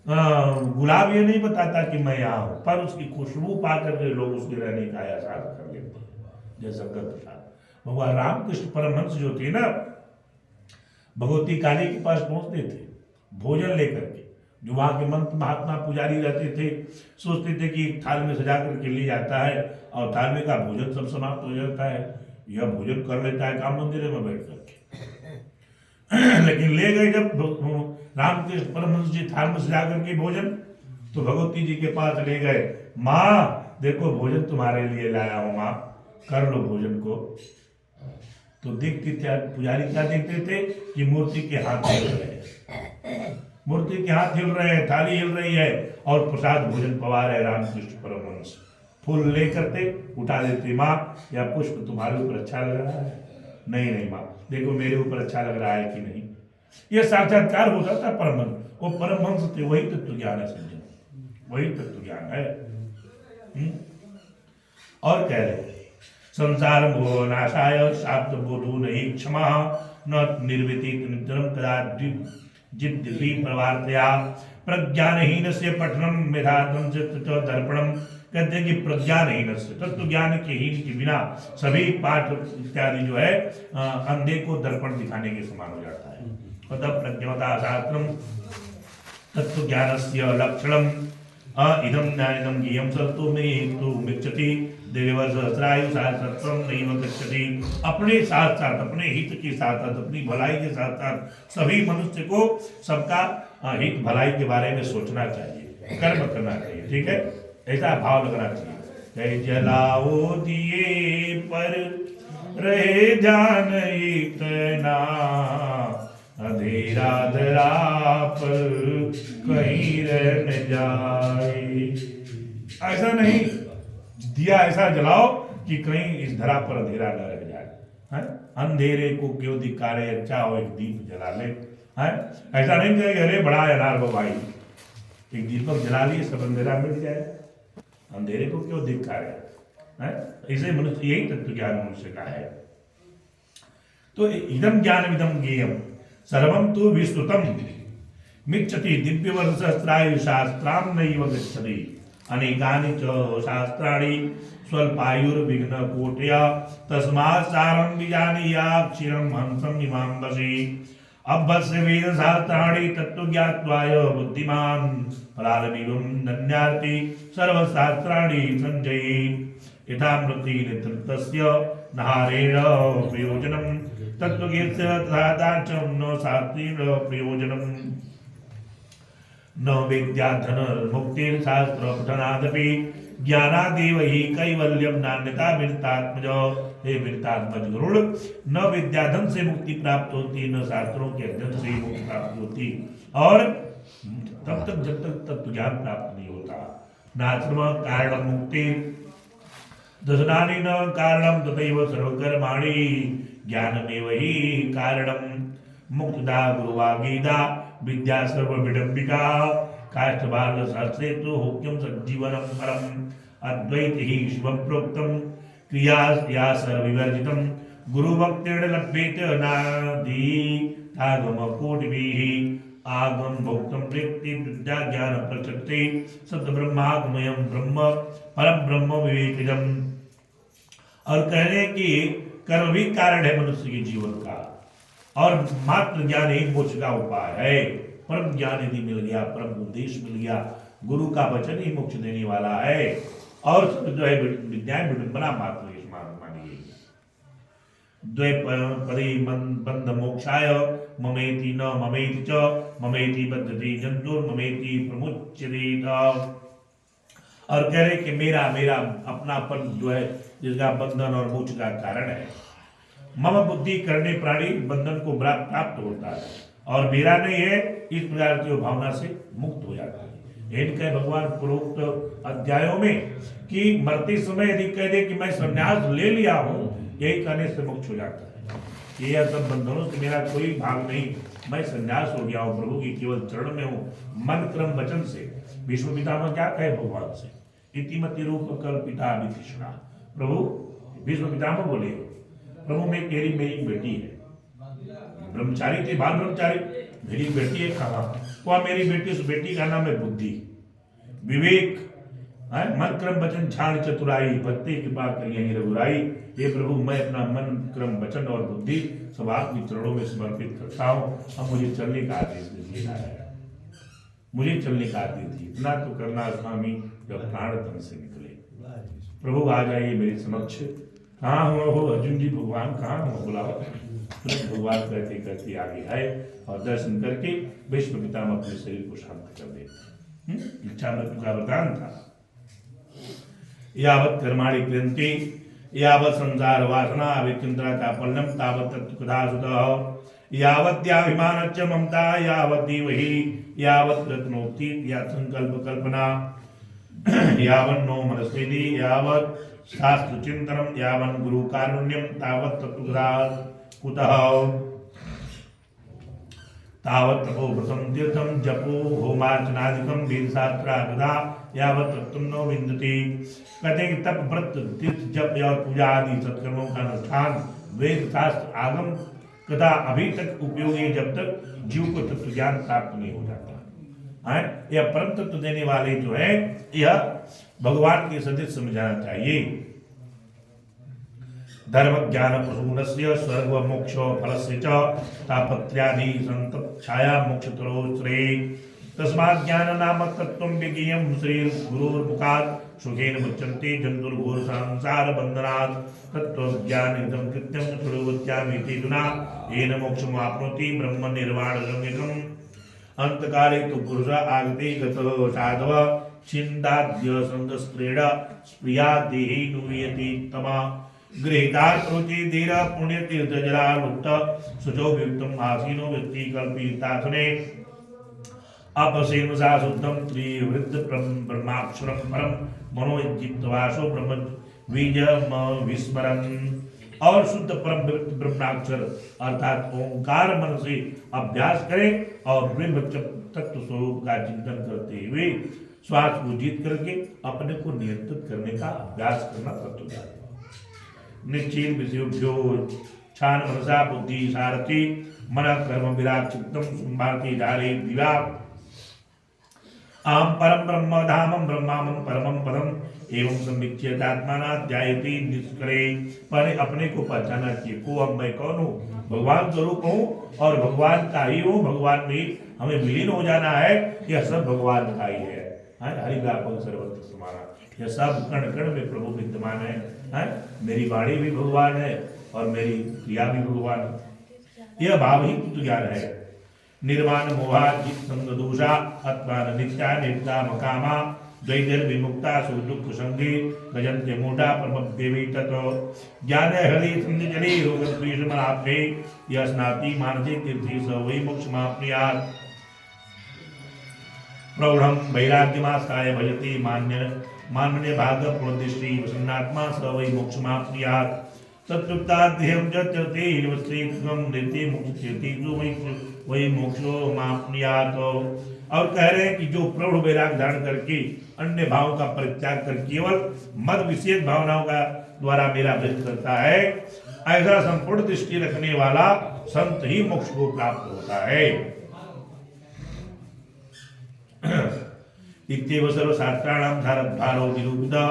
गुलाब ये नहीं बताता कि मैं यहाँ हूँ, पर उसकी खुशबू पा करके लोग उसके रहने का एहसास कर लेते हैं। जैसा प्रसाद भगवान रामकृष्ण परमहंस जो थे ना, भगवती काली के पास पहुंचते थे भोजन लेकर के। जो वहाँ के मंत्र महात्मा पुजारी रहते थे, सोचते थे कि थाल में सजा करके ले जाता है और थाल में का भोजन सब समाप्त हो जाता है, यह भोजन कर लेता है काम मंदिर में बैठ करके। लेकिन ले गए जब रामकृष्ण परमहंस जी थाल में सजा करके भोजन, तो भगवती जी के पास ले गए। माँ देखो भोजन तुम्हारे लिए लाया हूँ, माँ कर लो भोजन को। तो देखते थे पुजारी क्या देखते थे कि मूर्ति के हाथ हिल रहे हैं, मूर्ति के हाथ हिल रहे हैं, थाली हिल रही है और प्रसाद भोजन पवा रहे रामकृष्ण परमहंस। फूल ले करते उठा देते, माँ या पुष्प तुम्हारे ऊपर अच्छा लग रहा है? नहीं माँ, देखो मेरे ऊपर अच्छा लग रहा है कि नहीं। यह साक्षात्कार होता था परमहंस, वो परमहंस थे, वही तत्व ज्ञान है समझो, वही तत्व ज्ञान है। और कह रहे संसार मोह नाशाय शाब्द बोधो नहीं क्षमा न निर्विदित नित्यम कदाचित् जिद्दि प्रवार्तया प्रज्ञानहीन से पठनम मेधात्म दर्पणम। कहते हैं कि प्रज्ञानहीन से, तत्व ज्ञान के हीन के बिना सभी पाठ इत्यादि जो है अंधे को दर्पण दिखाने के समान हो जाता है। तब प्रज्ञता शास्त्रम तत्व ज्ञानस्य लक्षणम इदम ज्ञानम ज्ञेयं सत्तो में तो मिच्छति देवर सहस्रायु सहस्रम नैव गच्छति। अपने साथ साथ, अपने हित के साथ साथ, अपनी भलाई के साथ साथ सभी मनुष्य को सबका हित भलाई के बारे में सोचना चाहिए, कर्म करना चाहिए, ठीक है, ऐसा भाव लगना चाहिए। जलाओ दिए पर रहे जान इतना, अंधेरा धरा पर कहीं रह न जाए। ऐसा नहीं, दिया ऐसा जलाओ कि कहीं इस धरा पर अंधेरा न रह जाए। अंधेरे को क्यों धिक्कारे, अच्छा हो एक दीप जला ले। ऐसा नहीं कहेंगे अरे बड़ा अनार भाई, एक दीपक जला लिए सब अंधेरा मिट जाए, अंधेरे को क्यों धिक्कारे। इसे मनुष्य, यही तत्व ज्ञान मनुष्य का है। तो इदम ज्ञान विदम ज्ञेयम सर्वम तो विस्तृतम मिच्छति दिव्य वर्ष सहस्रायु शास्त्राम नैव गच्छति अनेकानि च शास्त्राणि स्वल्पायुर्विघ्न कोटया तस्मात् सारं विजानीयात् क्षीरं हंसं इमां वशी। अभ्यस्य वेद शास्त्राणि तत्त्वज्ञात्वाय बुद्धिमान् फलालमीवं नन्यार्ति सर्वशास्त्राणि संजयेत्। यथा मृत्तिर्नितृतस्य नहारेण प्रयोजनं तत्त्वज्ञस्य तथा दार्चं न शास्त्रेण प्रयोजनं। न विद्याधनमुक्तिर्शास्त्र पठनादपि ज्ञानादेव हि कैवल्यम नान्यता विरतात्मज। हे विरतात्मज गरुड़, न विद्याधन से मुक्ति प्राप्त होती, न शास्त्रों के अध्ययन से मुक्ति प्राप्त होती, और तब तक जब तक तत्व ज्ञान प्राप्त नहीं होता। नाश्रम कारण मुक्ति दशनानि न कारणम तथैव सर्वकर्माणि ज्ञानमेव हि कारणम। मुक्तदा गुरुवा गीता विद्या सर्व विडंबिका काष्ठबाल शास्त्रे तो होक्यम सज्जीवनम परम अद्वैत ही शिवम प्रोक्तम। क्रिया या सर्वविवर्जितम गुरुभक्तेन लभ्येत नादि आगम कोटिभिः आगम भोक्तम प्रेत्ति विद्या ज्ञान प्रचक्ते सत ब्रह्मागमयम ब्रह्म परम ब्रह्म विवेकजम। और कहने की कर्म भी कारण है मनुष्य के जीवन का, और मात्र ज्ञान ही मोक्ष का उपाय है। परम ज्ञान यदि मिल गया, परम उपदेश मिल गया, गुरु का वचन ही मोक्ष देने वाला है। और जो है विद्याएं विडंबना मात्र मानिए। द्वैपदी बंध मोक्षाय ममेति न ममेति च ममेति बद्धते जंतुर ममेति प्रमुच्यते। और कह रहे कि मेरा मेरा अपनापन जो है जिसका बंधन और मोक्ष का कारण है। मम बुद्धि करने प्राणी बंधन को प्राप्त होता है, और मेरा नहीं है, इस प्रकार की भावना से मुक्त हो जाता है। इनके भगवान पूर्वोक्त अध्यायों में कि मरते समय यदि कह दे कि मैं संन्यास ले लिया हूं, यही कहने से मुक्त हो जाता है। ये सब बंधनों से मेरा कोई भाग नहीं, मैं संन्यास हो गया हूं, प्रभु की केवल चरण में हूं। मन क्रम वचन से विश्व पितामह क्या कहे भगवान से, इतिमति रूप कल्पिता वितृष्णा। प्रभु विश्व पितामह बोले, प्रभु में तेरी मेरी बेटी है, ब्रह्मचारी थे, बाल ब्रह्मचारी, मेरी बेटी है कहाँ? वह मेरी बेटी, उस बेटी का नाम है बुद्धि, विवेक, मन क्रम वचन ध्यान चतुराई, भक्ति कृपा करिए रघुराई। ये प्रभु मैं अपना मन क्रम वचन और बुद्धि सब आपके चरणों में समर्पित करता हूँ। अब मुझे चलने का आदेश दीजिए, मुझे चलने का आदेश दीजिए। इतना तो करना स्वामी जब प्राण तन से निकले। प्रभु आ जाइए मेरे समक्ष। कहाँ हो अर्जुन जी, भगवान कहाँ हो? बुलाओ। भगवान कहते कहते आगे आए और दर्शन करके विश्व पितामह अपने शरीर को शांत कर देते। इच्छा मृत्यु का वरदान था। यावत् कर्माणि क्रियन्ते यावत् संसार वासना विचिंत्रा चापल्यम तावत् तत्कथासुतः यावद्याभिमानच्च ममता यावद्देवहि यावत् रत्नोक्ति या संकल्प कल्पना यावन्नो मनस्विति यावत् शास्त्र चिंतनम यावन् गुरु कारुण्यम तावत् तत्कथाकुतः तावत् तपोव्रतं तीर्थं जपो होमार्चनादिकं वेदशास्त्रागधा यावत् तत्त्वं न विन्दति। कहते हैं कि तप व्रत तीर्थ जप और पूजा आदि सत्कर्मों का अनुष्ठान वेद शास्त्र आगम कथा अभी तक उपयोगी है जब तक जीव को तत्व ज्ञान प्राप्त नहीं हो जाता है। यह परम तत्व देने वाले जो है यह भगवान के सदिश समझाना चाहिए। धर्म ज्ञान प्रसूनस्य स्वर्ग व मोक्ष फलस्य च तापत्र्यादि संतच्छाया मोक्षतरोश्रे तस्मात् ज्ञान नाम तत्त्वं विज्ञेयं श्री गुरुर्मुखात् सुखेन मुच्यन्ते जन्तुर्घोर संसार बन्धनात् तत्त्वज्ञानहितं कृत्यं चतुर्वृत्त्यामिति गुणा येन मोक्षमाप्नोति ब्रह्म निर्वाणगम्यकम्। अंतकाले तु पुरुष आगते गतो साधव छिन्दाद्य संगस्त्रेण स्प्रिया देहि नुयति तमा गृहीतार्त्रोचि धीर पुण्यतीर्थ जलालुप्त शुचो वियुक्तम् आसीनो व्यक्ति कल्पितासने अपसेन सा शुद्धम त्रिवृद्ध ब्रह्माक्षरम परम मनोजित्वासो ब्रह्म बीजम विस्मरन। और शुद्ध परम ब्रह्माक्षर अर्थात ओंकार मन से अभ्यास करें और ब्रह्म तत्व स्वरूप का चिंतन करते हुए श्वास को जीत करके अपने को नियंत्रित करने का अभ्यास करना तत्वज्ञान। निश्चल विषयोभ्यो छान मनसा बुद्धि सारथि मन कर्म विराट चित्तम संभारती धारे दिवा आम परम ब्रह्म धामम ब्रह्मामम परमम पदम एवं समीक्षित आत्माना ध्यायति निष्करे। पर अपने को पहचाना चाहिए को अब मैं कौन हूँ, भगवान स्वरूप हूँ और भगवान का ही हूँ, भगवान में हमें विलीन हो जाना है। यह सब भगवान का ही है। हरिव्यापक सर्वत्र समाना, यह सब कण कण में प्रभु विद्यमान है। मेरी वाणी भी भगवान है और मेरी क्रिया भी भगवान है। यह भाव ही तत्व ज्ञान है। निर्वाण मोहा जित संग दोषा आत्मान नित्या नित्या मकामा द्वैतर विमुक्ता सु दुख संगे गजन्ते मूढ़ा परम देवी तत्व ज्ञान हरि संधि जले रोग द्वेष मनापे यह स्नाति मानसे तीर्थी स वै मोक्षमाप्नुयात्। प्रौढ़म वैराग्यमास्ताय भजते मान्य भाग पुण्यश्री वसन्नात्मा स वै मोक्षमाप्नुयात्। तत्तुक्ताध्यं जत्यते हिरवस्त्रीत्वं नृत्ये मुक्त्यते वै मोक्षो माप्नुयात्। और कह रहे हैं कि जो प्रौढ़ वैराग धारण करके अन्य भावों का परित्याग कर केवल मद विशेष भावनाओं का द्वारा मेरा भजन करता है, ऐसा संपूर्ण दृष्टि रखने वाला संत ही मोक्ष को प्राप्त होता है। इत्येव सर्वशास्त्राणां धारद्वारो निरूपिता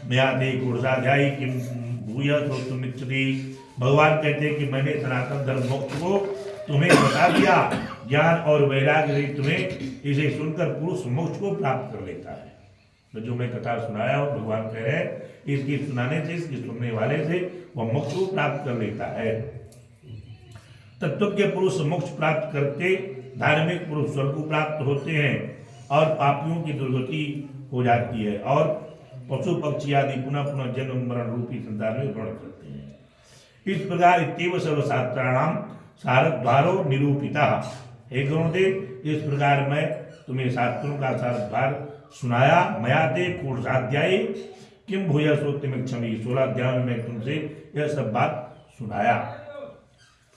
मया ते कोशाध्यायी किम भूय श्रोतुमिच्छति। भगवान कहते हैं कि मैंने सनातन धर्म मोक्ष को तुम्हें बता दिया, ज्ञान और वैराग्य से तुम्हें इसे सुनकर पुरुष मोक्ष को प्राप्त कर लेता है। तो जो मैं कथा सुनाया हूँ, भगवान कह रहे हैं इसकी सुनाने से, इसकी सुनने वाले से वह मोक्ष को प्राप्त कर लेता है। तत्वज्ञ पुरुष मोक्ष प्राप्त करके धार्मिक पुरुष स्वर्ग को प्राप्त होते हैं और पापियों की दुर्गति हो जाती है और पशु पक्षी आदि पुनः पुनः जन्म मरण रूपी संसार में ग्रहण करते हैं। इस प्रकार इत्येव सर्वशास्त्राणाम सारद्वारो निरूपिता। हे गुरुदेव, इस प्रकार मैं तुम्हें शास्त्रों का सारद्वार सुनाया। मया ते कोशाध्यायी किम भूय श्रोतुमिच्छमि। 16 अध्याय में तुमसे यह सब बात सुनाया।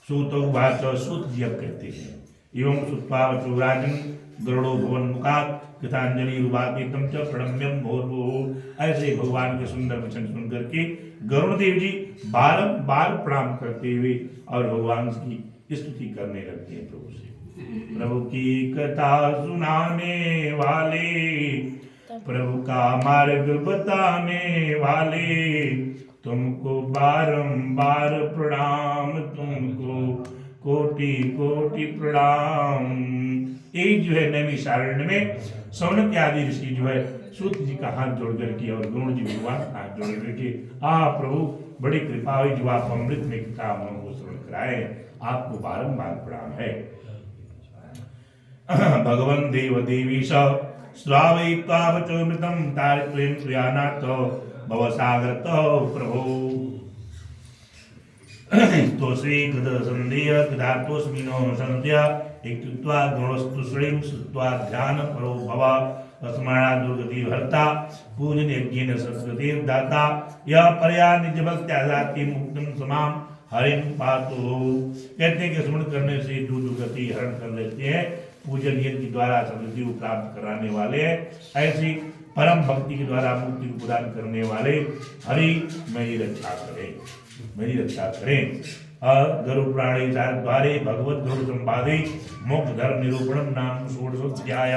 सूतौवाच, सूत जी अब कहते हैं, एवं श्रुत्वा वचो राजन् गरुड़ो भुवन मुखात् कृतांजलि रुवापितम च प्रणम्यम भोर्भुः। ऐसे भगवान के सुंदर वचन सुन करके गरुड़ देव जी बारंबार प्रणाम करते हुए और भगवान की स्तुति करने लगते हैं प्रभु से। प्रभु की कथा सुनाने वाले, प्रभु का मार्ग बताने वाले, तुमको बारंबार प्रणाम, तुमको कोटि कोटि प्रणाम। एक जो है नैमिषारण्य में सौनक आदि ऋषि जो है सूत जी का हाथ जोड़ करके और गरुड़ जी भगवान का हाथ जोड़ करके, प्रभु बड़ी कृपा हुई जो आप अमृत में किताब को श्रवण कराए, आपको बारंबार प्रणाम है। भगवन् देव देवीश श्रावयित्वा वचोमृतं तारित्वेन सुयानाथ भवसागरतः प्रभो। तो श्री कृत संदेह कृतार्थोस्मिनो संध्या इत्युक्त्वा गुणस्तु श्रीं श्रुत्वा ध्यान परो भव तस्मात् दुर्गति हर्ता पूजन यज्ञेन संस्कृति दाता यह पर्या निज भक्त्या जाति मुक्तिं समाम हरिं पातु। कहते हैं कि स्मरण करने से जो दुर्गति हरण कर लेते हैं, पूजन यज्ञ के द्वारा समृद्धि को प्राप्त कराने वाले हैं, ऐसी परम भक्ति के द्वारा मुक्ति को प्रदान करने वाले हरि मेरी रक्षा करें, मेरी रक्षा करें। गरुड़ पुराणे द्वारे भगवत गरुड़ संवादे मोक्ष धर्म निरूपणम नाम षोडशोऽध्याय।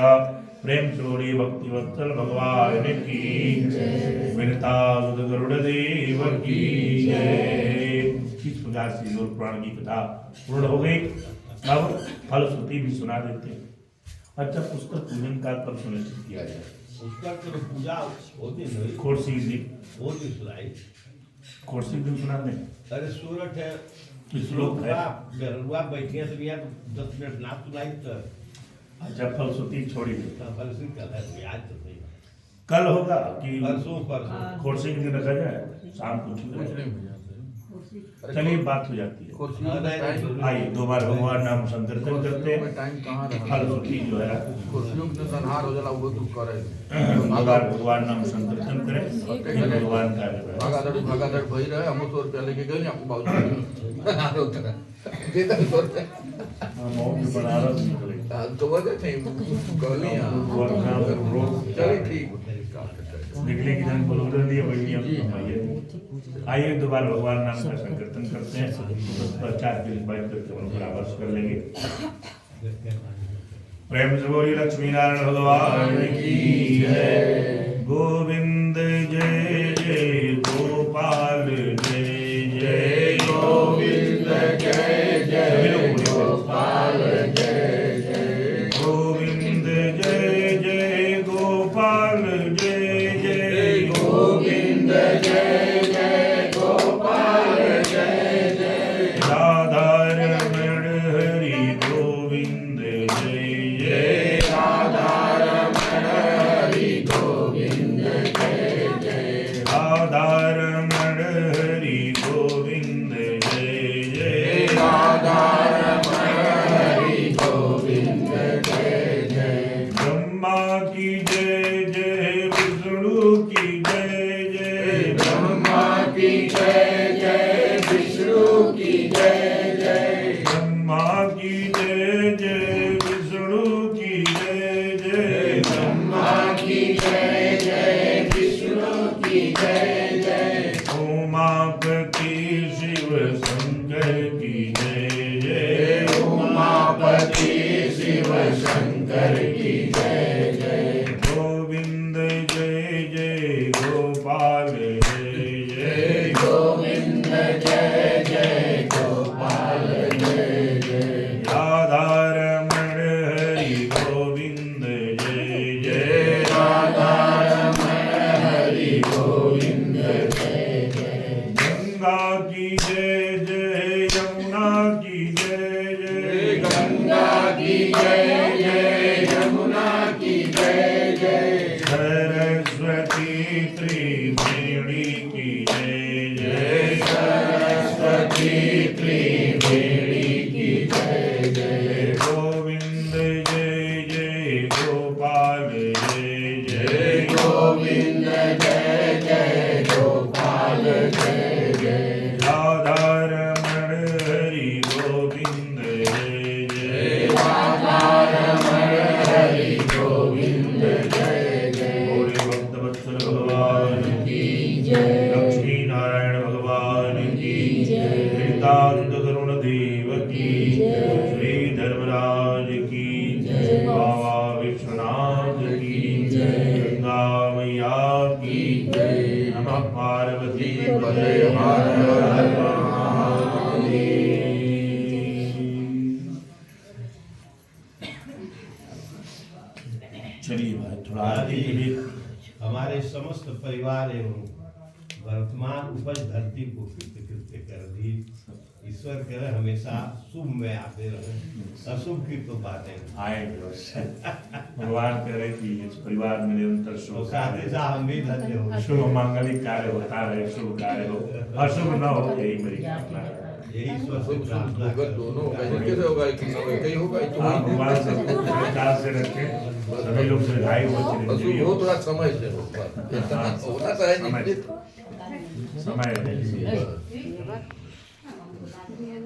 प्रेम श्रोणी भक्ति वत्सल भगवान की विनता सुध गरुड़ देव की जय। इस प्रकार से गरुड़ पुराण की कथा पूर्ण हो गई। अब फलश्रुति भी सुना देते हैं। अच्छा, पुस्तक पूजन का कब सुनिश्चित किया जाए? पुस्तक तो पूजा होती नहीं, खोरसी होती सुनाई, खोरसी दिन सुना दें। अरे सूरत है, श्लोक है। गरुआ बैठिए तो भैया 10 मिनट ना सुनाई तो अच्छा, फलश्रुति छोड़ी दे। फलश्रुति कल है, तो आज तो नहीं, कल होगा कि परसों खोरसी के दिन रखा जाए, शाम को चलिए बात हो जाती है। आइए दो बार भगवान नाम संकीर्तन करते हैं। टाइम कहाँ रहा? फलश्रुति जो है कुर्सियों के संहार हो जाला, वो तू करे। दो बार भगवान नाम संकीर्तन करें, भगवान का जो है भागादड़ भई रहे, हम 100 रुपया लेके गए आपको बाबू हारो तरह देता 100 रुपया मौन बनारस निकले तो वजह थे कहली चलिए ठीक निकले की जन बोलोदर दिए वही अब आइए दो बार भगवान नाम का संकीर्तन करते हैं। तो 4 दिन बैठ करके हम परामर्श कर लेंगे। प्रेम से बोलिए लक्ष्मी नारायण भगवान की जय। गोविंद जय जय गोपाल जय जय गोविंद जय जय गोपाल जय जय गोविंद जय जय गोपाल जय जय गोविंद जय जय गोपाल जय जय राधा रमण हरि गोविंद जय जय राधा रमण हरि गोविंद जय गोपाल जय जय गोविंद जय जय गोपाल जय जय राधारमण हरि गोविंद जय जय राधारमण हरि गोविंद जय जय गंगा की जय जय यमुना की जय जय गंगा की जय जय यमुना की जय जय सरस्वती त्रिवेणी की जय जय सरस्वती त्रिवेणी की जय जय गोविंद जय जय गोपाल जय जय गोविंद जय जय गोपाल जय जय राधारमण हरि गोविंद जय जय राधारमण हरि गोविंद जय जय भोले भक्तवत्सल भगवान की जय लक्ष्मी नारायण भगवान की नितानंद करुण देव की श्री धर्मराज की बाबा विश्वनाथ की गंगा मैया की नमः पार्वती पते हर हर महादेव। चलिए भाई थोड़ा आरती के लिए हमारे समस्त परिवार एवं वर्तमान उपज धरती को कृत्य कर दी। ईश्वर करे हमेशा शुभ में आते रहे, अशुभ की तो बातें आएंगे अवश्य। भगवान करे कि इस परिवार में निरंतर तो शुभ साथ ही कार्य साथ हम भी धन्य हो। शुभ मांगलिक कार्य होता रहे, शुभ कार्य हो, अशुभ न हो, यही मेरी प्रार्थना है। यही ईश्वर से शुभ प्रार्थना होगा करते दोनों होगा हैं। कैसे होगा एक ही होगा एक आप भगवान से विचार से रखें, सभी लोग दीर्घायु हो, अशुभ चिरंजीवी हो हो, थोड़ा समय से हो इतना होना चाहिए निश्चित समय है।